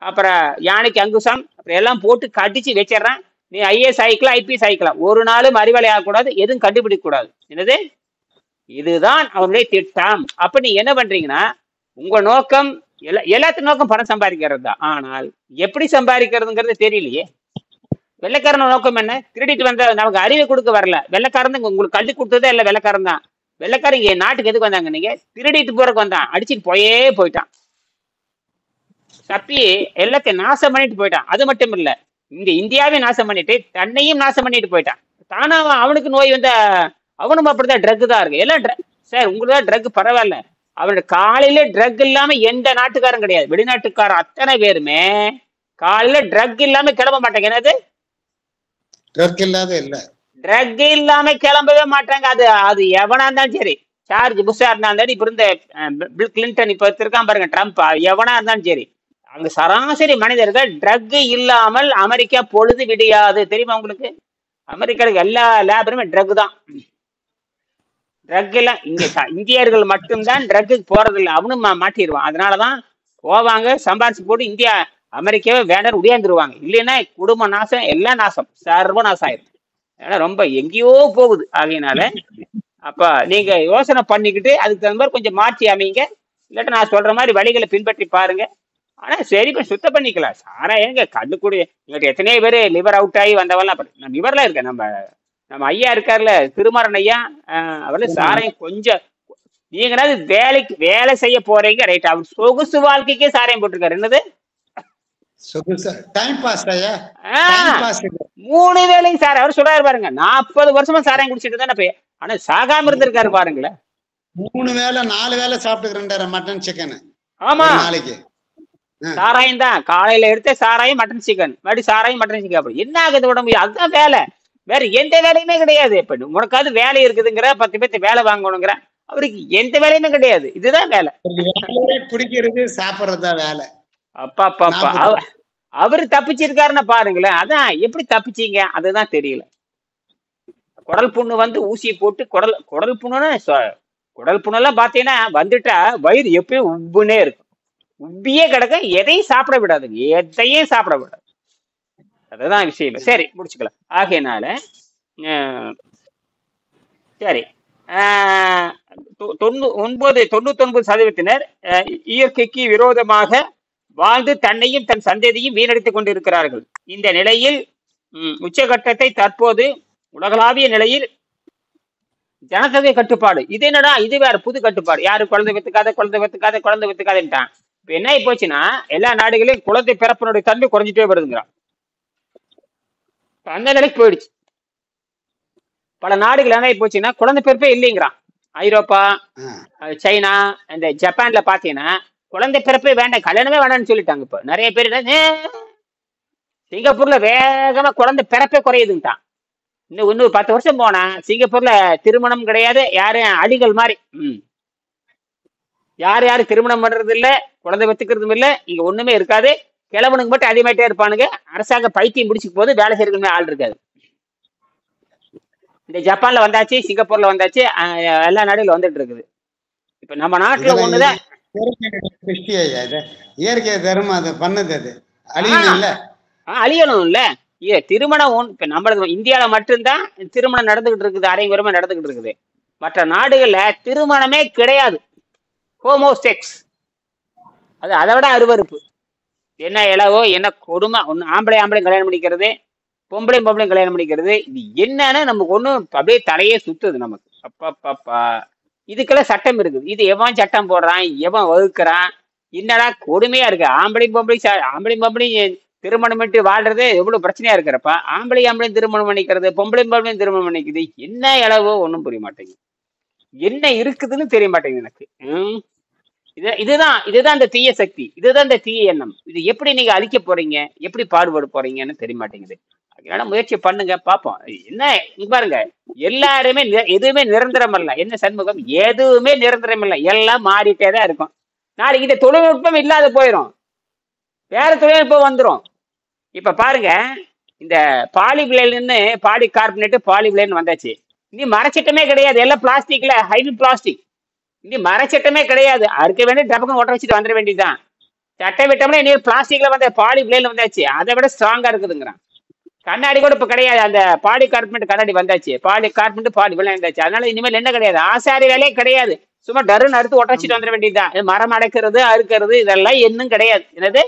அப்புறம் யானைக்கு அங்குசம், அப்புறம் எல்லாம் போட்டு கடிச்சு வச்சிடறான். நீ ஐஏஎஸ் ஆயிக்கலாம், ஐபிஎஸ் ஆயிக்கலாம். ஒரு நாளும் அறிவாளி ஆகக்கூடாது, எதுவும் கண்டுபிடிக்க கூடாது. என்னது? இதுதான் அவனுடைய திட்டம். அப்ப நீ என்ன பண்றீங்கன்னா, உங்க நோக்கம் எல்லாத்துக்கும் நோக்கம் பணம் சம்பாதிக்கிறது தான். ஆனால் எப்படி சம்பாதிக்கிறதுங்கிறது தெரியலையே. வெள்ளைக்காரன் நோக்கம் என்ன? திருடிட்டு வந்த நமக்கு அறிவை கொடுக்க வரல. வெள்ளைக்காரன் உங்களுக்கு கல்வி கொடுத்ததே இல்லை. வெள்ளைக்காரன் தான். வெள்ளைக்காரன் இங்க நாட்டுக்கு எதுக்கு வந்தாங்க? நீங்க திருடிட்டு போறதுக்கு வந்தான். அடிச்சுட்டு போயிட்டான். தப்பி எல்லாத்தையும் நாசம் பண்ணிட்டு போயிட்டான். அது மட்டும் இல்ல, இந்த இந்தியாவை நாசம் பண்ணிட்டு தன்னையும் நாசம் பண்ணிட்டு போயிட்டான். தானா அவனுக்கு நோய் வந்த அவனும் அப்படிதான். ட்ரக் தான் இருக்கு எல்லாம். சார் உங்களுக்கு தான் ட்ரக் பரவாயில்ல. அவனோட காலையில ட்ரக் இல்லாம எந்த நாட்டுக்காரன் கிடையாது. வெளிநாட்டுக்காரன் அத்தனை பேருமே காலையில ட்ரக் இல்லாம கிளம்ப மாட்டாங்க. என்னது? ட்ரக் இல்லாத இல்ல. ட்ரக் இல்லாம கிளம்பவே மாட்டாங்க. அது எவனா இருந்தாலும் சரி, ஜார்ஜ் புஷ்ஷா இருந்தாலும் சரி, இப்ப இருந்த பில் கிளின்டன், இப்ப இருக்கான் பாருங்க ட்ரம்ப், எவனா இருந்தாலும் சரி, அங்க சராசரி மனிதர்கள் ட்ரக் இல்லாமல் அமெரிக்கா பொழுது விடியாது. தெரியுமா உங்களுக்கு? அமெரிக்காவுக்கு எல்லா லேபருமே ட்ரக் தான். ட்ரக் எல்லாம் இங்க இந்தியர்கள் மட்டும்தான் ட்ரக்கு போறது இல்லை. அவனும் மாட்டிடுவான். அதனாலதான் போவாங்க, சம்பாரிச்சு போட்டு இந்தியா அமெரிக்காவே வேண்டாம் உடையாந்துருவாங்க. இல்லைன்னா குடும்ப நாசம், எல்லாம் நாசம், சர்வநாசம் ஆயிரும். ஏன்னா ரொம்ப எங்கேயோ போகுது. ஆகையினால அப்ப நீங்க யோசனை பண்ணிக்கிட்டு அதுக்கு தகுந்த மாதிரி கொஞ்சம் மாற்றி அமைங்க. இல்லாட்ட நான் சொல்ற மாதிரி வழிகளை பின்பற்றி பாருங்க. ஆனா சரி, இப்ப சுத்தம் பண்ணிக்கலாம். சாரா ஏங்க கண்ணுக்குடி எங்கிட்ட எத்தனையோ பேர் லிவர் அவுட் ஆகி வந்தவெல்லாம் நான் லிவர்லாம் இருக்கேன். நம்ம ஐயா இருக்காருல்ல, திருமாறன் ஐயா, அவர்ல சாராயம் கொஞ்சம் நீங்களாவது வேலை செய்ய போறீங்க, ரைட்? அவர் சொகுசு வாழ்க்கைக்கே சாராயம் போட்டிருக்காரு. என்னது? Time pass. 3 வேளையும் சார் அவர் சொல்றாரு பாருங்க. 40 வருஷமா சாராயம் குடிச்சிட்டு தானே போய், ஆனா சாகாம இருந்திருக்காரு பாருங்களேன். 3 வேளை 4 வேளை சாப்பிட்டுக்கிறேன் மட்டன் சிக்கன். ஆமா, நாளைக்கு சாராயம் தான். காலையில எடுத்த சாராயம், மட்டன் சிக்கன், மறுபடியும் சாராயம், மட்டன் சிக்கன். அப்படி என்ன ஆகுது உடம்பு? அதுதான் வேலை. வேற எந்த வேலையுமே கிடையாது. இப்ப உனக்காவது வேலை இருக்குதுங்கிற, 10 பேர்த்து வேலை வாங்கணுங்கிற, அவருக்கு எந்த வேலையுமே கிடையாது. இதுதான் வேலை. குடிக்கிறது சாப்பிட்றதுதான் வேலை. அப்பா அவரு தப்பிச்சிருக்காருன்னு பாருங்களேன். அதான் எப்படி தப்பிச்சீங்க அதுதான் தெரியல. குடல் புண்ணு ஊசியை போட்டு குடல் புண்ணுன்னா குடல் புண்ணெல்லாம் பாத்தீங்கன்னா வந்துட்டா வயிறு எப்பயும் உப்புனே இருக்கும். உப்பியே கிடக்க. எதையும் சாப்பிட விடாதுங்க, எதையும் சாப்பிட விடாது. அதுதான் விஷயம். சரி, முடிச்சுக்கலாம். ஆகையினால சரி, 99% இயற்கைக்கு விரோதமாக வாழ்ந்து தன்னையும் தன் சந்ததியும் வீணடித்துக் கொண்டிருக்கிறார்கள். இந்த நிலையில் உச்சகட்டத்தை தற்போது உலகளாவிய நிலையில் ஜனத்தொகை கட்டுப்பாடு. இது என்னடா? இது வேற புது கட்டுப்பாடு. யாரு குழந்தை பெத்துக்காதன்ட்டான். இப்ப என்ன ஆகி போச்சுன்னா, எல்லா நாடுகளையும் குழந்தை பிறப்பினுடைய தன்மை குறைஞ்சிட்டே வருதுங்கிறான். அந்த நிலைக்கு போயிடுச்சு. பல நாடுகள் என்ன ஆகி போச்சுன்னா குழந்தை பிறப்பே இல்லைங்கிறான். ஐரோப்பா, சைனா, இந்த ஜப்பான்ல பாத்தீங்கன்னா குழந்தை பிறப்பே வேண்டாம், கல்யாணமே வேண்டாம்னு சொல்லிட்டாங்க. இப்ப நிறைய பேர் சிங்கப்பூர்ல வேகமா குழந்தை பிறப்பே குறையுதுன்ட்டான். இன்னும் 10 வருஷம் போனா சிங்கப்பூர்ல திருமணம் கிடையாது. யாரும் அடிகள் மாதிரி யாரு திருமணம் பண்றது இல்ல, குழந்தை பெற்றுக்கிறதும் இல்ல, இங்க ஒண்ணுமே இருக்காது. கிழவனுக்கு மட்டும் அதிகமாயிட்டே இருப்பானுங்க. அரசாங்க பைத்தியம் முடிச்சுக்கு போது வேலை செய்யறதுக்குமே ஆள் இருக்காது. இந்த ஜப்பான்ல வந்தாச்சு, சிங்கப்பூர்ல வந்தாச்சு, எல்லா நாடுகளும் வந்துட்டு இருக்குது. இப்ப நம்ம நாட்டுல ஒண்ணுதான் இயற்கை தரும். அது பண்ணது அது அழியணும் இல்ல, அழியணும் இல்ல. திருமணம் இப்ப நம்மளது இந்தியாவில மட்டும்தான் திருமணம் நடந்துகிட்டு இருக்குது, அரைங்குறமா நடந்துகிட்டு இருக்குது. மற்ற நாடுகள்ல திருமணமே கிடையாது. ஹோமோசெக்ஸ், அது அதை விட அருவறுப்பு. என்ன இளவோ என்ன கொடுமை, ஒண்ணு ஆம்பளை ஆம்பளை கல்யாணம் பண்ணிக்கிறது, பொம்பளை பொம்பளை கல்யாணம் பண்ணிக்கிறது. இது என்னன்னு நமக்கு ஒண்ணும் அப்படியே தலையே சுத்துது நமக்கு. அப்பா, இதுக்கெல்லாம் சட்டம் இருக்குது. இது எவன் சட்டம் போடுறான், எவன் வகுக்கிறான், என்னடா கொடுமையா இருக்கு. ஆம்பளை பொம்பளை திருமணம் பண்ணிட்டு வாழ்றது எவ்வளவு பிரச்சனையா இருக்கிறப்ப, ஆம்பளையும் திருமணம் பண்ணிக்கிறது, பொம்பளையும் திருமணம் பண்ணிக்குது. என்ன இளவோ ஒன்றும் புரிய மாட்டேங்குது, என்ன இருக்குதுன்னு தெரிய மாட்டேங்குது எனக்கு. இதுதான் இந்த தீய சக்தி, இதுதான் இந்த தீய எண்ணம். இது எப்படி நீங்க அழிக்க போறீங்க, எப்படி பாடுபட போறீங்கன்னு தெரிய மாட்டேங்குது. அதனால முயற்சி பண்ணுங்க, பார்ப்போம். என்ன இங்க பாருங்க, எல்லாருமே எதுவுமே நிரந்தரம் இல்ல. என்ன சண்முகம், எதுவுமே நிரந்தரம் இல்லை, எல்லாம் மாறிட்டே தான் இருக்கும். நாளைக்கு இந்த தொழில்நுட்பம் இல்லாத போயிடும், வேற தொழில்நுட்பம் வந்துடும். இப்ப பாருங்க, இந்த பாலிபிளேன்னு பாலி கார்பனேட் பாலிபிளேன் வந்தாச்சு. இனி மரச்சட்டமே கிடையாது, எல்லாம் பிளாஸ்டிக்ல ஹைவி பிளாஸ்டிக். இனி மரச்சட்டமே கிடையாது, அறுக்க வேண்டிய டபக்குன்னு ஒட்ட வச்சுட்டு வந்துட வேண்டியதுதான். சட்டம் விட்டோம்னா இனி பிளாஸ்டிக்ல வந்த பாலிபிளேன் வந்தாச்சு, அதை விட ஸ்ட்ராங்கா இருக்குதுங்கிறான். கண்ணாடி கூட இப்ப கிடையாது, அந்த பாலி கார்பனேட் கண்ணாடி வந்தாச்சு, பாலி கார்பனேட் பாலிபிளேன் வந்தாச்சு. அதனால இனிமேல் என்ன கிடையாது, ஆசாரி வேலையே கிடையாது, சும்மா டருன்னு அறுத்து ஒட்ட வச்சுட்டு வந்துட வேண்டியதுதான். மரம் அடைக்கிறது அறுக்கிறது இதெல்லாம் இன்னும் கிடையாது. என்னது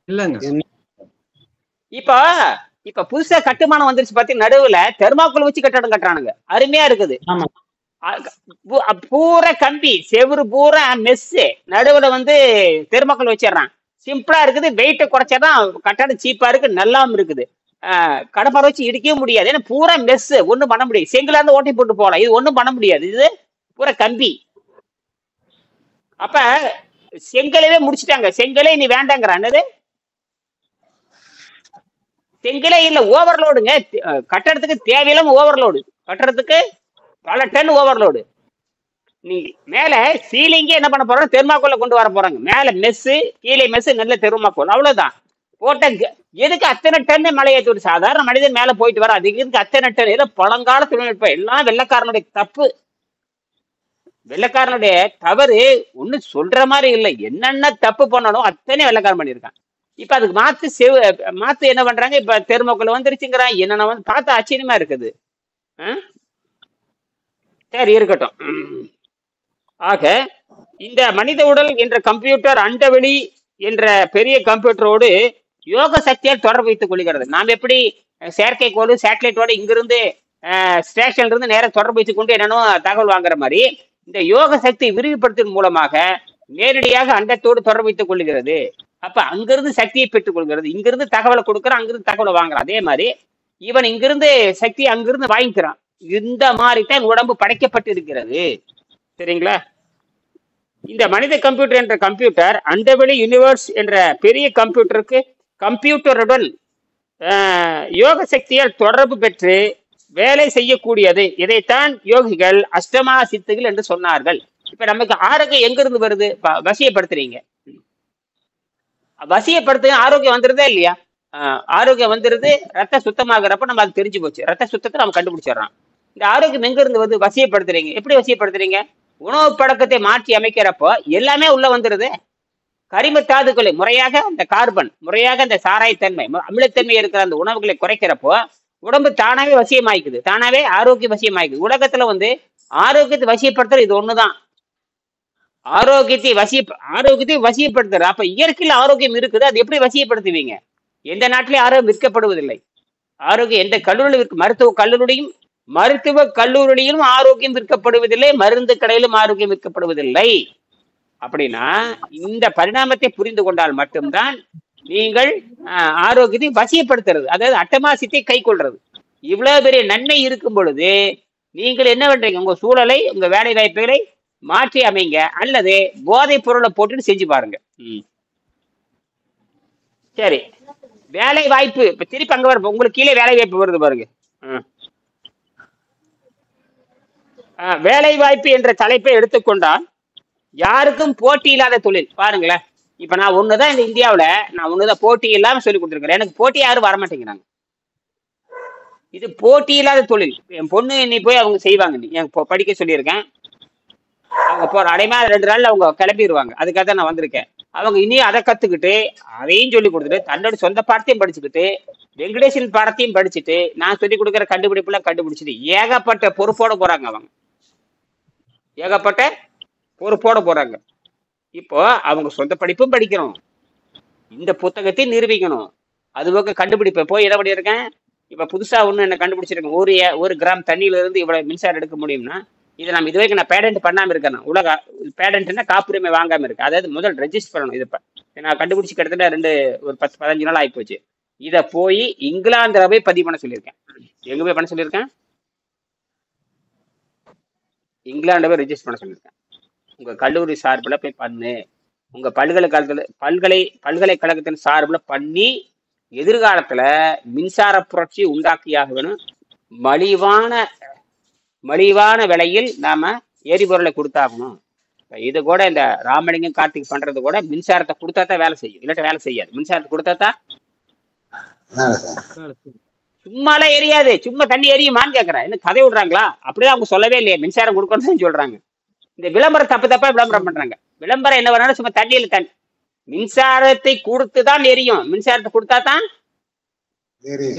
இல்லங்க. இப்ப புதுசா கட்டுமானம் வந்துருச்சு பாத்தி, நடுவுல தெர்மாக்கோல் வச்சு கட்டடம் கட்டுறானுங்க, அருமையா இருக்குது. பூரா கம்பி செவுரு பூரா மெஸ்ஸு, நடுவுல தெர்மாக்கோல் வச்சிடறான். சிம்பிளா இருக்குது, வெயிட்ட குறைச்சாதான் கட்டடம் சீப்பா இருக்கு, நல்லாவும் இருக்குது. கடப்பாறை வச்சு இடிக்கவும் முடியாது, ஏன்னா பூரா மெஸ், ஒண்ணும் பண்ண முடியாது. செங்கலா இருந்து ஓட்டி போட்டு போகலாம், இது ஒண்ணும் பண்ண முடியாது, இது பூரா கம்பி. அப்ப செங்கலவே முடிச்சுட்டாங்க, செங்கலே இனி வேண்டாங்கிறான். என்னது செங்கலே இல்ல, ஓவர்லோடுங்க. கட்டடத்துக்கு தேவையில்லாம ஓவர்லோடு, கட்டடத்துக்கு பல டன் ஓவர்லோடு. நீங்க மேல சீலிங்கே என்ன பண்ண போறாங்க, தெர்மாக்கோல கொண்டு வர போறாங்க. மேல மெஸ்ஸு, கீழே மெஸ்ஸு, நல்ல தெர்மாக்கோல், அவ்வளவுதான். போட்ட எதுக்கு அத்தனை டன்னு மலை ஏற்றி விட்டு, சாதாரண மனிதன் மேல போயிட்டு வர, அதுக்கு எதுக்கு அத்தனை டன்? ஏதோ பழங்கால தொழில்நுட்பம், எல்லாம் வெள்ளைக்காரனுடைய தப்பு, வெள்ளைக்காரனுடைய தவறு. ஒண்ணு சொல்ற மாதிரி இல்லை, என்னென்ன தப்பு பண்ணணும் அத்தனை வெள்ளைக்காரன் பண்ணியிருக்கான். இப்ப அதுக்கு மாத்து என்ன பண்றாங்க, இப்ப தெர்மாக்கோல் வந்துருச்சுங்கிறான். என்னென்ன பார்த்தா ஆச்சரியமா இருக்குது. சரி இருக்கட்டும். ஆக இந்த மனித உடல் என்ற கம்ப்யூட்டர் அண்டவெளி என்ற பெரிய கம்ப்யூட்டரோடு யோக சக்தியால் தொடர்பு வைத்துக் கொள்கிறது. நாம் எப்படி செயற்கைக்கோள் சேட்டலைட்டோடு இங்கிருந்து ஸ்டேஷன்ல இருந்து நேரம் தொடர்பு வைத்துக் கொண்டு என்னென்னோ தகவல் வாங்குற மாதிரி, இந்த யோக சக்தி விரிவுபடுத்தும் மூலமாக நேரடியாக அண்டத்தோடு தொடர்பு வைத்துக் கொள்கிறது. அப்ப அங்கிருந்து சக்தியை பெற்றுக் கொள்கிறது, இங்கிருந்து தகவலை கொடுக்குறான், அங்கிருந்து தகவலை வாங்குறான். அதே மாதிரி இவன் இங்கிருந்து சக்தி அங்கிருந்து வாங்கிக்கிறான். இந்த மாதிரி தான் உடம்பு படைக்கப்பட்டு இருக்கிறது, சரிங்களா? இந்த மனித கம்ப்யூட்டர் என்ற கம்ப்யூட்டர் அண்டவெளி யூனிவர்ஸ் என்ற பெரிய கம்ப்யூட்டருடன் யோக சக்தியால் தொடர்பு பெற்று வேலை செய்யக்கூடியது. இதைத்தான் யோகிகள் அஷ்டமா சித்துகள் என்று சொன்னார்கள். இப்ப நமக்கு ஆரோக்கியம் எங்க இருந்து வருது? வசியப்படுத்துறீங்க, வசியப்படுத்து ஆரோக்கியம் வந்துருதா இல்லையா? ஆரோக்கியம் வந்துருது, ரத்த சுத்தமாகறப்ப நம்ம அது தெரிஞ்சு போச்சு, ரத்த சுத்தத்தை நம்ம கண்டுபிடிச்சிடறோம். இந்த ஆரோக்கியம் எங்க இருந்து வருது? வசியப்படுத்துறீங்க. எப்படி வசியப்படுத்துறீங்க? உணவு பழக்கத்தை மாற்றி அமைக்கிறப்போ எல்லாமே உள்ள வந்துருது. கரிம தாதுக்களை முறையாக, அந்த கார்பன் முறையாக, அந்த சாராயத்தன்மை அமிலத்தன்மை இருக்கிற அந்த உணவுகளை குறைக்கிறப்போ உடம்பு தானாவே வசியமாயிக்குது, தானாவே ஆரோக்கிய வசியமாயிக்குது. உலகத்துல ஆரோக்கியத்தை வசியப்படுத்துறது இது ஒண்ணுதான். ஆரோக்கியத்தை வசியப்படுத்துற. அப்ப இயற்கையில் ஆரோக்கியம் இருக்குது, அது எப்படி வசியப்படுத்துவீங்க? எந்த நாட்டிலையும் ஆரோக்கியம் விற்கப்படுவதில்லை. ஆரோக்கியம் எந்த கல்லூரியில், மருத்துவ கல்லூரியிலும் ஆரோக்கியம் விற்கப்படுவதில்லை, மருந்து கடையிலும் ஆரோக்கியம் விற்கப்படுவதில்லை. அப்படின்னா இந்த பரிணாமத்தை புரிந்து கொண்டால் மட்டும்தான் நீங்கள் ஆரோக்கியத்தை வசியப்படுத்துறது, அதாவது அட்டமாசியத்தை கை கொள்றது. இவ்வளவு பெரிய நன்மை இருக்கும் பொழுது நீங்கள் என்ன பண்றீங்க? உங்க சூழலை, உங்க வேலை வாய்ப்புகளை மாற்றி அமைங்க, அல்லது போதைப் பொருளை போட்டுட்டு செஞ்சு பாருங்க. சரி, வேலை வாய்ப்பு. இப்ப திருப்பி அங்க வர உங்களுக்கு கீழே வேலை வாய்ப்பு வருது பாருங்க. வேலை வாய்ப்பு என்ற தலைப்பை எடுத்துக்கொண்டால் யாருக்கும் போட்டி இல்லாத தொழில். பாருங்களேன், இப்ப நான் ஒண்ணுதான் இந்த இந்தியாவில நான் ஒண்ணுதான் போட்டி இல்லாம சொல்லி கொடுத்துருக்கிறேன். எனக்கு போட்டி யாரும் வரமாட்டேங்கிறாங்க. இது போட்டி இல்லாத தொழில். என் பொண்ணு நீ போய் அவங்க செய்வாங்க, நீ எனக்கு படிக்க சொல்லியிருக்கேன். அவங்க போற அடைமா 2 நாள்ல அவங்க கிளம்பிடுவாங்க. அதுக்காக தான் நான் வந்திருக்கேன். அவங்க இனியும் அதை கத்துக்கிட்டு அதையும் சொல்லி கொடுத்துட்டு தன்னோட சொந்த பாடத்தையும் படிச்சுக்கிட்டு வெங்கடேசன் பாடத்தையும் படிச்சுட்டு நான் சொல்லி கொடுக்குற கண்டுபிடிப்புலாம் கண்டுபிடிச்சிட்டு ஏகப்பட்ட பொறுப்போட போறாங்க. அவங்க ஏகப்பட்ட பொறுப்போட போறாங்க. இப்போ அவங்க சொந்த படிப்பும் படிக்கிறோம், இந்த புத்தகத்தை நிரூபிக்கணும். அது போக கண்டுபிடிப்ப போய் எதை பண்ணியிருக்கேன், இப்ப புதுசா ஒண்ணு என்ன கண்டுபிடிச்சிருக்கேன், ஒரு கிராம் தண்ணியில இருந்து இவ்வளவு மின்சாரம் எடுக்க முடியும்னா, இதை நம்ம இதுவரைக்கும் நான் பேடன்ட் பண்ணாம இருக்கேன். உலக பேடன்ட்னா காப்புரிமை வாங்காம இருக்கு. அதாவது முதல் ரெஜிஸ்டர் பண்ணணும். இது நான் கண்டுபிடிச்சு கிட்டத்தட்ட ஒரு 10-15 நாள் ஆகி போச்சு. இதை போய் இங்கிலாந்துல போய் பதிவு பண்ண சொல்லியிருக்கேன். எங்க போய் பண்ண சொல்லியிருக்கேன்? இங்கிலாந்துல போய் ரெஜிஸ்டர் பண்ண சொல்லியிருக்கேன். உங்க கல்லூரி சார்பில் போய் பண்ணு, உங்க பல்கலைக்கழகத்தின் சார்பில் பண்ணி எதிர்காலத்துல மின்சார புரட்சி உண்டாக்கியாக வேணும். மலிவான விலையில் நாம எரிபொருளை கொடுத்தாகணும். இது கூட இந்த ராமலிங்கம் கார்த்திக் பண்றது கூட மின்சாரத்தை கொடுத்தா தான் வேலை செய்யும், இல்லாட்ட வேலை செய்யாது. மின்சாரத்தை கொடுத்தா தான் சும்மாலாம் எரியாது. சும்மா தண்ணி எரியுமான்னு கேட்கறேன். என்ன கதை விடுறாங்களா? அப்படியே அவங்க சொல்லவே இல்லையே, மின்சாரம் கொடுக்கணும்னு சொல்றாங்க. இந்த விளம்பரம் தப்பா விளம்பரம் பண்றாங்க. விளம்பரம் என்ன வேணாலும் சும்மா தண்ணியில தண்ணி, மின்சாரத்தை கொடுத்துதான் எரியும். மின்சாரத்தை கொடுத்தா தான்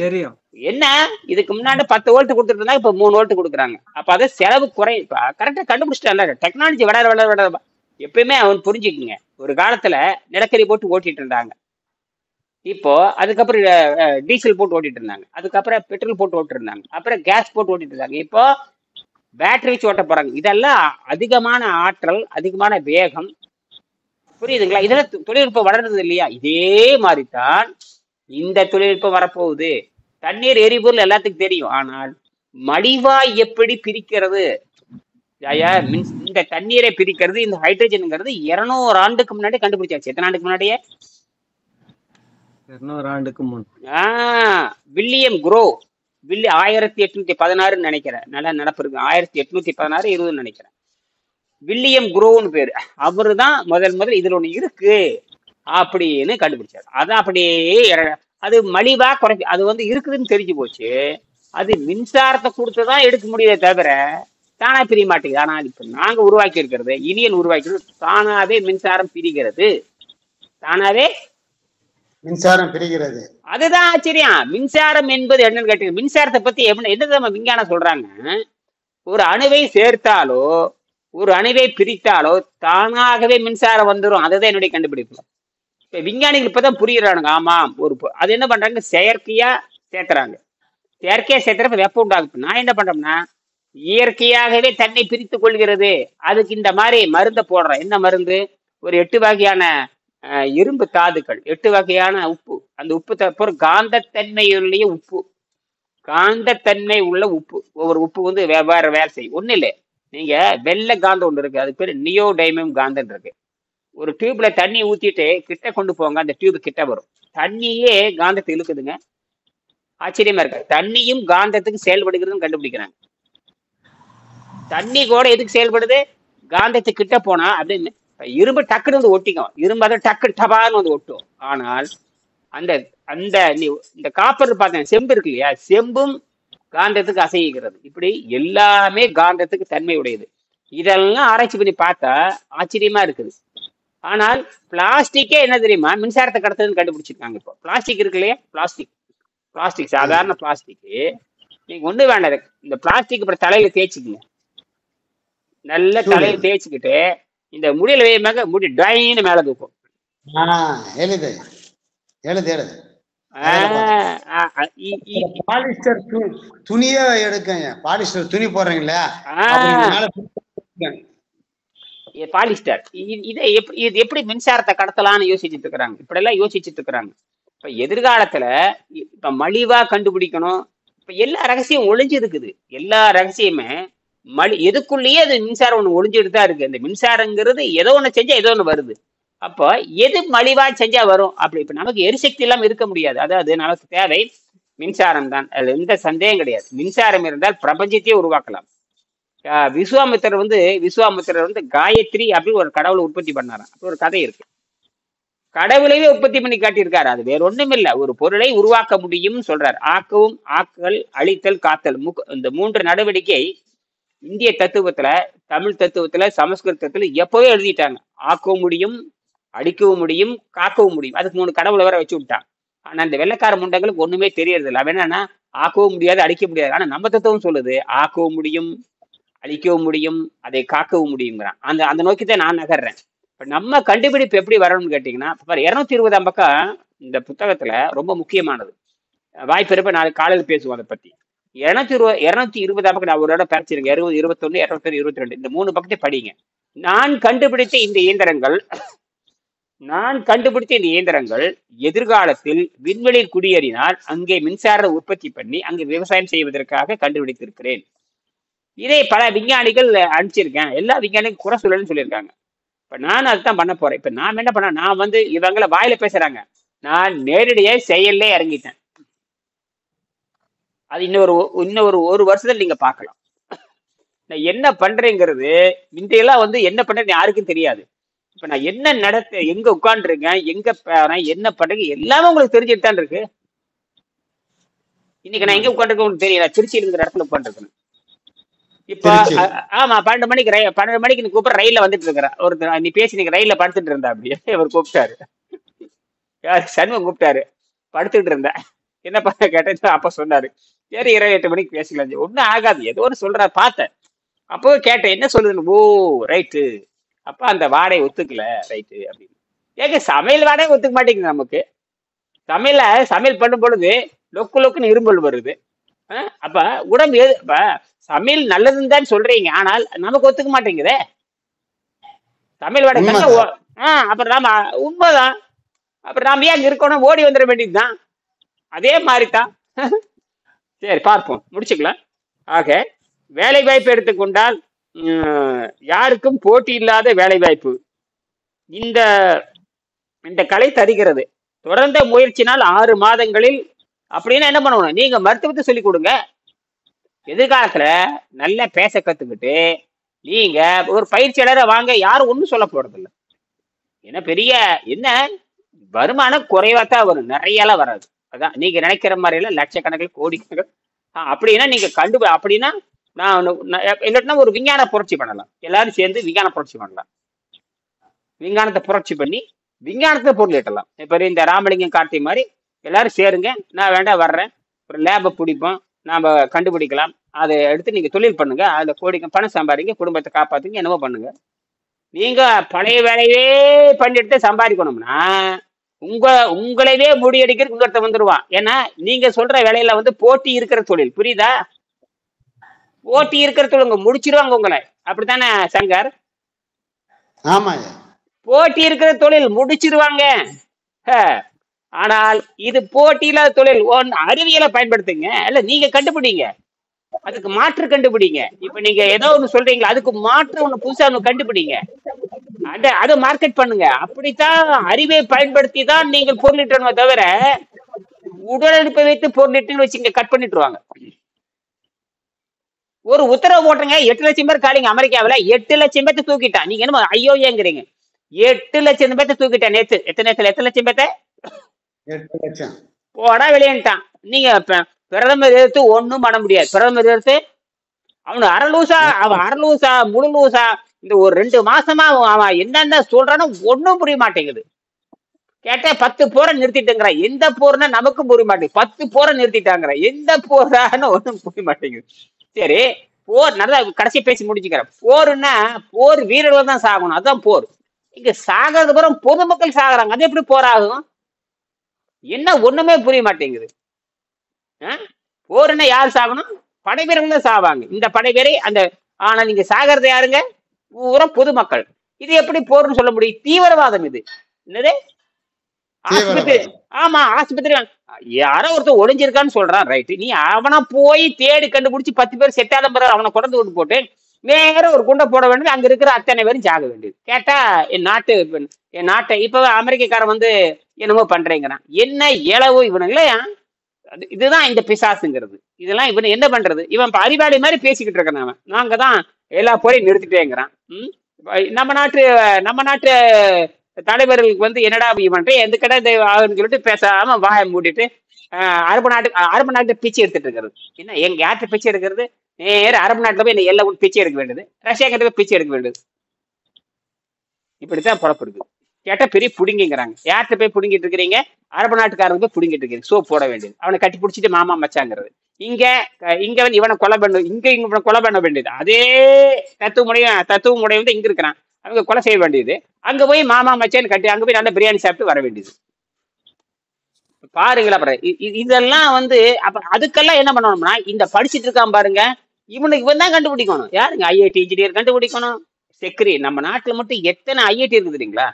தெரியும். என்ன இதுக்கு முன்னாடி 10 வோல்ட் கொடுத்துட்டு இருந்தா இப்ப 3 வோல்ட் கொடுக்குறாங்க. அப்ப அதை செலவு குறையும். கரெக்டா கண்டுபிடிச்சிட்டான்ல. டெக்னாலஜி வளர எப்பயுமே அவன் புரிஞ்சுக்குங்க. ஒரு காலத்துல நிலக்கரி போட்டு ஓட்டிட்டு இருந்தாங்க, இப்போ அதுக்கப்புறம் டீசல் போட்டு ஓட்டிட்டு இருந்தாங்க, அதுக்கப்புறம் பெட்ரோல் போட்டு ஓட்டிட்டு இருந்தாங்க, அப்புறம் கேஸ் போட்டு ஓட்டிட்டு இருந்தாங்க, இப்போ பேட்டரி வச்சு ஓட்ட போறாங்க. இதெல்லாம் அதிகமான ஆற்றல், அதிகமான வேகம். புரியுதுங்களா? இதெல்லாம் தொழில்நுட்பம் வளர்றது இல்லையா? இதே மாதிரி தான் இந்த தொழில்நுட்பம் வரப்போகுது. தண்ணீர் எரிபொருள் எல்லாத்துக்கும் தெரியும். ஆனால் மலிவா எப்படி பிரிக்கிறது, இந்த தண்ணீரை பிரிக்கிறது, இந்த ஹைட்ரஜன்ங்கிறது 200 ஆண்டுக்கு முன்னாடி கண்டுபிடிச்சாச்சு. எத்தனை ஆண்டுக்கு முன்னாடியே? 200 ஆண்டுக்கு முன். வில்லியம் குரோ 1816 நினைக்கிறேன், நல்லா நடப்பு இருக்கு. 1816-20 நினைக்கிறேன். வில்லியம் குரோன்னு பேரு. அவரு தான் முதல் இதுல ஒண்ணு இருக்கு அப்படின்னு கண்டுபிடிச்சாரு. அதான் அப்படியே அது மலிவா குறைச்சி, அது இருக்குதுன்னு தெரிஞ்சு போச்சு. அது மின்சாரத்தை கொடுத்துதான் எடுக்க முடியவே தவிர தானா பிரிய மாட்டேங்குது. ஆனால் இப்ப நாங்க உருவாக்கி இருக்கிறது, இனியன் உருவாக்கிறது, தானாவே மின்சாரம் பிரிகிறது. தானாவே மின்சாரம் பிரிகிறது. அதுதான் ஆச்சரியம். மின்சாரம் என்பது என்னன்னு கேட்டீங்க. மின்சாரத்தை பத்தி என்ன விஞ்ஞானம் சொல்றாங்க, ஒரு அணுவை சேர்த்தாலோ ஒரு அணுவை பிரித்தாலோ தானாகவே மின்சாரம் வந்துடும். அதுதான் என்னுடைய கண்டுபிடிப்பு. இப்ப விஞ்ஞானிகள் இப்பதான் புரியுறானுங்க. ஆமாம், அது என்ன பண்றாங்க, செயற்கையா சேர்த்துறாங்க. செயற்கையா சேர்த்துறப்ப வெப்பம் உண்டாகும். நான் என்ன பண்றோம்னா, இயற்கையாகவே தன்னை பிரித்து கொள்கிறது. அதுக்கு இந்த மாதிரி மருந்தை போடுறேன். என்ன மருந்து? ஒரு 8 வகையான இரும்பு தாதுக்கள், 8 வகையான உப்பு. அந்த உப்பு காந்தத்தன்மையுள்ள உப்பு, காந்தத்தன்மை உள்ள உப்பு. ஒவ்வொரு உப்பு வெவ்வேறு வேலை செய்யும். ஒண்ணு இல்லை, நீங்க வெள்ளை காந்தம் ஒன்று இருக்கு, அது பேரு நியோடைமம் காந்தம் இருக்கு. ஒரு டியூப்ல தண்ணி ஊத்திட்டு கிட்ட கொண்டு போங்க, அந்த டியூப் கிட்ட வரும். தண்ணியே காந்தத்தை இழுக்குதுங்க. ஆச்சரியமா இருக்கு. தண்ணியும் காந்தத்துக்கு செயல்படுகிறதுன்னு கண்டுபிடிக்கிறாங்க. தண்ணி கூட எதுக்கு செயல்படுது? காந்தத்துக்கு கிட்ட போனா அப்படின்னு இரும்பு டக்குன்னு ஒட்டிக்கும். இரும்பு அதை டக்கு டபான்னு ஒட்டும். ஆனால் அந்த அந்த இந்த காப்பர் பார்த்தேன், செம்பு இருக்கு இல்லையா, செம்பும் காந்தத்துக்கு அசைகிறது. இப்படி எல்லாமே காந்தத்துக்கு தன்மை உடையது. இதெல்லாம் ஆராய்ச்சி பண்ணி பார்த்தா ஆச்சரியமா இருக்குது. ஆனால் பிளாஸ்டிக்கே என்ன தெரியுமா, மின்சாரத்தை கடத்துதுன்னு கண்டுபிடிச்சிருக்காங்க. இப்போ பிளாஸ்டிக் இருக்கு இல்லையா, பிளாஸ்டிக் சாதாரண பிளாஸ்டிக், நீங்க ஒண்ணு வேண்டாம், இந்த பிளாஸ்டிக் அப்புறம் தலையில தேய்ச்சிக்குங்க. நல்ல தலையில தேய்ச்சிக்கிட்டு இந்த முடியல வேகமாக முடி டைன்னு மேல தூக்கும். பாலிஸ்டர் துணியா எடுக்கங்க. பாலிஸ்டர் துணி போடுறீங்களா, பாலிஸ்டர். இது எப்படி மின்சாரத்தை கடத்தலாம்னு யோசிச்சுட்டு இருக்கிறாங்க. இப்படி எல்லாம் யோசிச்சுட்டு இருக்கிறாங்க. இப்ப எதிர்காலத்துல இப்ப மலிவா கண்டுபிடிக்கணும். இப்ப எல்லா ரகசியம் ஒளிஞ்சு இருக்குது. எல்லா ரகசியமே எதுக்குள்ளேயே அது மின்சாரம் ஒண்ணு ஒளிஞ்சுட்டு தான் இருக்கு. இந்த மின்சாரங்கிறது ஏதோ ஒண்ணு செஞ்சா ஏதோ ஒண்ணு வருது. அப்போ எது மலிவா செஞ்சா வரும்? அப்படி இப்ப நமக்கு எரிசக்தி இல்லாம இருக்க முடியாது. அதாவது நமக்கு தேவை மின்சாரம் தான், அதுல எந்த சந்தேகம் கிடையாது. மின்சாரம் இருந்தால் பிரபஞ்சத்தையே உருவாக்கலாம். விஸ்வாமித்திரர் காயத்ரி அப்படி ஒரு கடவுளை உற்பத்தி பண்ணாராம். அப்படி ஒரு கதை இருக்கு. கடவுளையே உற்பத்தி பண்ணி காட்டியிருக்காரு. அது வேற ஒண்ணும் இல்லை, ஒரு பொருளை உருவாக்க முடியும் சொல்றாரு. ஆக்கவும், ஆக்கல், அழித்தல், காத்தல், இந்த 3 நடவடிக்கை இந்திய தத்துவத்துல, தமிழ் தத்துவத்துல, சமஸ்கிருதத்துல எப்பவே எழுதிட்டாங்க. ஆக்கவும் முடியும், அழிக்கவும் முடியும், காக்கவும் முடியும். அதுக்கு 3 கடவுளை வேற வச்சு விட்டான். ஆனா இந்த வெள்ளைக்கார முண்டங்களுக்கு ஒண்ணுமே தெரியறது இல்லை. அவன் என்னன்னா ஆக்கவும் முடியாது, அழிக்க முடியாது. ஆனா நம்ம தத்துவம் சொல்லுது ஆக்கவும் முடியும், அழிக்கவும் முடியும், அதை காக்கவும் முடியுங்கிறான். அந்த நோக்கித்தான் நான் நகர்றேன். இப்ப நம்ம கண்டுபிடிப்பு எப்படி வரணும்னு கேட்டீங்கன்னா, இப்ப பாரு 220ஆம் பக்கம் இந்த புத்தகத்துல ரொம்ப முக்கியமானது. வாய்ப்பு இருப்ப நாளைக்கு காலையில் பேசுவோம் அதை பத்தி. 220ஆம் பக்கம் நான் ஒரு இடம் பறிச்சிருங்க. 20, 21, 22, 22 இந்த 3 பக்கத்தை படிங்க. நான் கண்டுபிடித்த இந்த இயந்திரங்கள் எதிர்காலத்தில் விண்வெளியில் குடியேறினால் அங்கே மின்சார உற்பத்தி பண்ணி அங்கே விவசாயம் செய்வதற்காக கண்டுபிடித்திருக்கிறேன். இதை பல விஞ்ஞானிகள் அனுப்பிச்சிருக்கேன். எல்லா விஞ்ஞானிகளும் குறை சொல்லணும்னு சொல்லியிருக்காங்க. இப்ப நான் அதுதான் பண்ண போறேன். இப்ப நான் என்ன பண்ண, நான் வந்து இவங்கள வாயில பேசுறாங்க, நான் நேரடியா செயல்ல இறங்கிட்டேன். அது இன்னொரு ஒரு வருஷத்துல நீங்க பார்க்கலாம். நான் என்ன பண்றேங்கிறது முந்தையெல்லாம் வந்து என்ன பண்றேன்னு யாருக்கும் தெரியாது. இப்ப நான் என்ன எங்க உட்காந்துருக்கேன், எங்க போறேன், என்ன பண்றேன் எல்லாமே உங்களுக்கு தெரிஞ்சுட்டு தான் இருக்கு. இன்னைக்கு நான் எங்க உட்காந்துருக்கேன் உங்களுக்கு தெரியல. திருச்சிங்கிற இடத்துல உட்காந்துருக்கேன். இப்ப ஆமா 12 மணிக்கு நீ கூப்பிட ரயில்ல வந்துட்டு இருக்கிறேன். ஒருத்தர் நீ பேசி நீங்க ரயில்ல படுத்துட்டு இருந்தா அப்படியே அவர் கூப்பிட்டாரு. யார்? சண்முகம் கூப்பிட்டாரு. படுத்துட்டு இருந்தேன். என்ன பண்ண கேட்டேன். அப்ப சொன்னாரு, சரி 28 மணிக்கு பேசிக்கலாம். ஒன்னும் ஆகாது, ஏதோ ஒரு சொல்ற பார்த்தேன். அப்போ கேட்டேன் என்ன சொல்லுதுன்னு. ஓ ரைட்டு, அப்ப அந்த வாடகை ஒத்துக்கல ரைட்டு அப்படின்னு. ஏங்க சமையல் வாடகை ஒத்துக்க மாட்டேங்குது நமக்கு. சமையல் பண்ணும் பொழுது லொக்குன்னு இரும்பல் வருது. அப்ப உடம்பு இப்ப சமையல் நல்லதுன்னு தான் சொல்றீங்க, ஆனால் நமக்கு ஒத்துக்க மாட்டேங்குதே சமையல் வாடகை. அப்புறம் நாம உண்மைதான், அப்புறம் நாம ஏன் இருக்கணும், ஓடி வந்துட வேண்டியதுதான். அதே மாதிரிதான். சரி பார்ப்போம், முடிச்சுக்கலாம். ஆக வேலை வாய்ப்பு எடுத்துக்கொண்டால் யாருக்கும் போட்டி இல்லாத வேலை வாய்ப்பு இந்த கலை தருகிறது. தொடர்ந்த முயற்சினால் 6 மாதங்களில் அப்படின்னா என்ன பண்ணணும், நீங்க மருத்துவத்தை சொல்லி கொடுங்க. எதிர்காலத்துல நல்லா பேச கத்துக்கிட்டு நீங்க ஒரு பயிற்சியாளரை வாங்க, யாரும் ஒண்ணும் சொல்ல போறது இல்லை. ஏன்னா பெரிய என்ன வருமானம் குறைவாத்தான் வரும், நிறையலாம் வராது. அதான் நீங்க நினைக்கிற மாதிரி எல்லாம் லட்சக்கணக்கில் கோடிக்கணக்கில். அப்படின்னா நீங்க அப்படின்னா நான் இல்லைன்னா ஒரு விஞ்ஞான புரட்சி பண்ணலாம். எல்லாரும் சேர்ந்து விஞ்ஞான புரட்சி பண்ணலாம். விஞ்ஞானத்தை புரட்சி பண்ணி விஞ்ஞானத்தை பொருளிட்டலாம். இப்ப இந்த ராமலிங்கம் கார்த்தி மாதிரி எல்லாரும் சேருங்க, நான் வேண்டாம் வர்றேன், ஒரு லேபை பிடிப்போம், நாம கண்டுபிடிக்கலாம், அதை எடுத்து நீங்க தொழில் பண்ணுங்க, அதுல கோடிக்க பணம் சம்பாதிங்க, குடும்பத்தை காப்பாத்துங்க, என்னவோ பண்ணுங்க. நீங்க பழைய வேலையே பண்ணிட்டு சம்பாதிக்கணும்னா உங்களையே முடியடிக்கிறதுக்கு இன்னொருத்த வந்துடுவான். ஏன்னா நீங்க சொல்ற வேலையில வந்து போட்டி இருக்கிற தொழில், புரியுதா? போட்டி இருக்கிற தொழில் முடிச்சிருவாங்க உங்களை, அப்படித்தானே சங்கர்? ஆமா, போட்டி இருக்கிற தொழில் முடிச்சிருவாங்க. ஆனால் இது போட்டி இல்லாத தொழில். அறிவியலை பயன்படுத்துங்க, இல்ல நீங்க கண்டுபிடிங்க, அதுக்கு மாற்று கண்டுபிடிங்க. இப்ப நீங்க ஏதோ ஒண்ணு சொல்றீங்களா, அதுக்கு மாற்று ஒண்ணு புதுசா ஒண்ணு கண்டுபிடிங்க, அதை மார்க்கெட் பண்ணுங்க. அப்படித்தான் அறிவை பயன்படுத்தி தான் நீங்கள் பொருளிட்டணும். தவிர உடலெடுப்பை வைத்து பொருளிட்டுன்னு வச்சு இங்க கட் பண்ணிட்டுருவாங்க. ஒரு உத்தரவு போட்டுருங்க, 8 லட்சம் பேர் காலிங்க அமெரிக்காவில, 8 லட்சம் பேர்த்த தூக்கிட்டான். நீங்க என்ன ஐயோ ஏங்கிறீங்க? 8 லட்சம் பேர்த்த தூக்கிட்டான் நேத்து. எத்தனை லட்சம் பேர்த்த? 8 லட்சம் போடா வெளியேட்டான். நீங்க பிரதமர் எதிர்த்து ஒண்ணும் பண்ண முடியாது. பிரதமர் எதிர்த்து அவன் அரலூசா முழு லூசா. இந்த ஒரு 2 மாசமா அவன் என்னென்ன சொல்றானோ ஒன்னும் புரிய மாட்டேங்குது. கேட்டா 10 போரை நிறுத்திட்டுங்கிறான். எந்த போர்னா நமக்கும் புரிய மாட்டேங்குது. 10 போரை நிறுத்திட்டாங்கிற, எந்த போரான்னு ஒன்னும் புரிய மாட்டேங்குது. சரி போர் நல்லா கடைசி பேசி முடிச்சுக்கிறேன். போருன்னா போர் வீரர்கள் தான் சாகணும், அதுதான் போர். இங்க சாகிறது பிறகு பொதுமக்கள் சாகுறாங்க, அது எப்படி போராகும்? என்ன ஒண்ணுமே புரிய மாட்டேங்குது. போருன்னா யார் சாகணும்? படை வீரர்கள் தான் சாவாங்க. இந்த படை வீரை அந்த ஆனா நீங்க சாகிறது யாருங்க? பூரா பொதுமக்கள். இது எப்படி போர்னு சொல்ல முடியும்? தீவிரவாதம் இது. என்னது ஆஸ்பத்திரி? ஆமா ஆஸ்பத்திரி. யாரோ ஒருத்தர் ஒளிஞ்சிருக்கான்னு சொல்றான், ரைட்டு. நீ அவனை போய் தேடி கண்டுபிடிச்சு 10 பேர் செட்டாலும் பிறகு அவனை கொண்டு விட்டு போட்டு வேற ஒரு குண்டை போட வேண்டியது, அங்க இருக்கிற அத்தனை பேரும் சாக வேண்டியது. கேட்டா என் நாட்டை இப்ப அமெரிக்காரன் வந்து என்னமோ பண்றேங்கிறான். என்ன இளவோ இவனு இல்லையா? இதுதான் இந்த பிசாசுங்கிறது. இதெல்லாம் இவன் என்ன பண்றது? இவன் அறிவாளி மாதிரி பேசிக்கிட்டு இருக்கான். அவன் நாங்க தான் எல்லா போரையும் நிறுத்திட்டேங்கிறான். நம்ம நாட்டு தலைவர்களுக்கு வந்து என்னடா இவன் எந்த கடை சொல்லிட்டு பேசாம வாயை மூடிட்டு அரபு நாட்டு பிச்சை எடுத்துட்டு இருக்கிறது. என்ன எங்க யார்கிட்ட பிச்சை எடுக்கிறது? நேர அரபு நாட்டுல போய் என்ன எல்லாம் பிச்சை எடுக்க வேண்டியது, ரஷ்யா கிட்ட போய் பிச்சை எடுக்க வேண்டியது. இப்படித்தான் புறப்படுது. கேட்டா பெரிய புடுங்கிங்கிறாங்க. யார்கிட்ட போய் புடுங்கிட்டு இருக்கிறீங்க? அரபு நாட்டுக்காரங்க போய் புடுங்கிட்டு இருக்கிறீங்க. சோப் போட வேண்டியது, அவனை கட்டி பிடிச்சிட்டு மாமா மச்சாங்கிறது. இங்க வந்து இவனை கொலை பண்ண, இவனை கொலை பண்ண வேண்டியது. அதே தத்துவமுடைய வந்து இங்க இருக்கிறான். அவங்க கொலை செய்ய வேண்டியது. அங்க போய் மாமா மச்சான் கட்டி அங்க போய் நல்ல பிரியாணி சாப்பிட்டு வர வேண்டியது. பாருங்களா அப்புறம் இதெல்லாம் வந்து அப்ப அதுக்கெல்லாம் என்ன பண்ணணும்னா இந்த படிச்சுட்டு இருக்கான் பாருங்க, இவன் தான் கண்டுபிடிக்கணும். யாருங்க ஐஐடி இன்ஜினியர் கண்டுபிடிக்கணும். செக்ரி நம்ம நாட்டுல மட்டும் எத்தனை ஐஐடி இருக்குது தெரியுங்களா?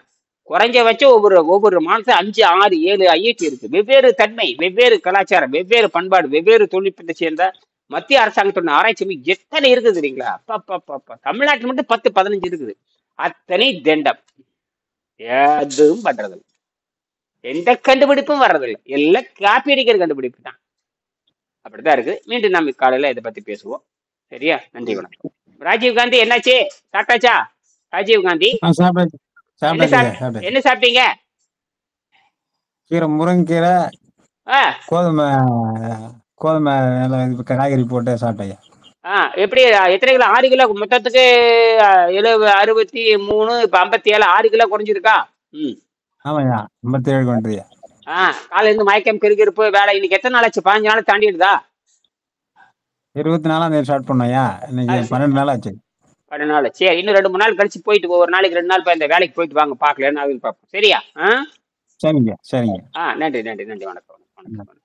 குறைஞ்சபட்சம் ஒவ்வொரு மாதம் 5, 6, 7 ஐஐடி இருக்கு. வெவ்வேறு தன்மை, வெவ்வேறு கலாச்சாரம், வெவ்வேறு பண்பாடு, வெவ்வேறு தொழில்நுட்பத்தை சேர்ந்த மத்திய அரசாங்கத்தோட ஆராய்ச்சி எத்தனை இருக்குது தெரியுங்களா? அப்பா தமிழ்நாட்டில் மட்டும் 10, 15 இருக்குது. அத்தனை தண்டம், எதுவும் பண்றது, எந்த கண்டுபிடிப்பும் வர்றதில்லை. எல்லாம் காப்பி அடிக்கிற கண்டுபிடிப்பு தான். அப்படித்தான் இருக்கு. மீண்டும் நம்ம காலையில இதை பத்தி பேசுவோம். சரியா? நன்றி, வணக்கம். ராஜீவ் காந்தி என்னாச்சு? சாப்பிட்டாச்சா? ராஜீவ் காந்தி என்ன சாப்பிட்டீங்க? கீரை, முருங்கீரை, கோதுமை காய்கறி போட்டு சாப்பிட்டேன். எப்படி எத்தனை கிலோ? 6 கிலோ மொத்தத்துக்கு 63, இப்ப 57, 6 கிலோ குறைஞ்சிருக்கா? ஆமாய்யா, 57 கொண்டியா. காலையில இருந்து மயக்கம், கிருகிருப்பு, வேலை. இன்னைக்கு எத்தனை நாள் ஆச்சு? 15 நாள் தாண்டிடுதா? 24ஆம் தேதி ஸ்டார்ட் பண்ணோம்யா. இன்னைக்கு 12 நாள் ஆச்சு. 12 நாள். சரி, இன்னும் 2, 3 நாள் கழிச்சு போயிட்டு ஒரு நாளைக்கு 2 நாள் இந்த வேலைக்கு போயிட்டு வாங்க, பாக்கலன்னு பார்ப்போம். சரியா? சரிங்க. நன்றி, வணக்கம்.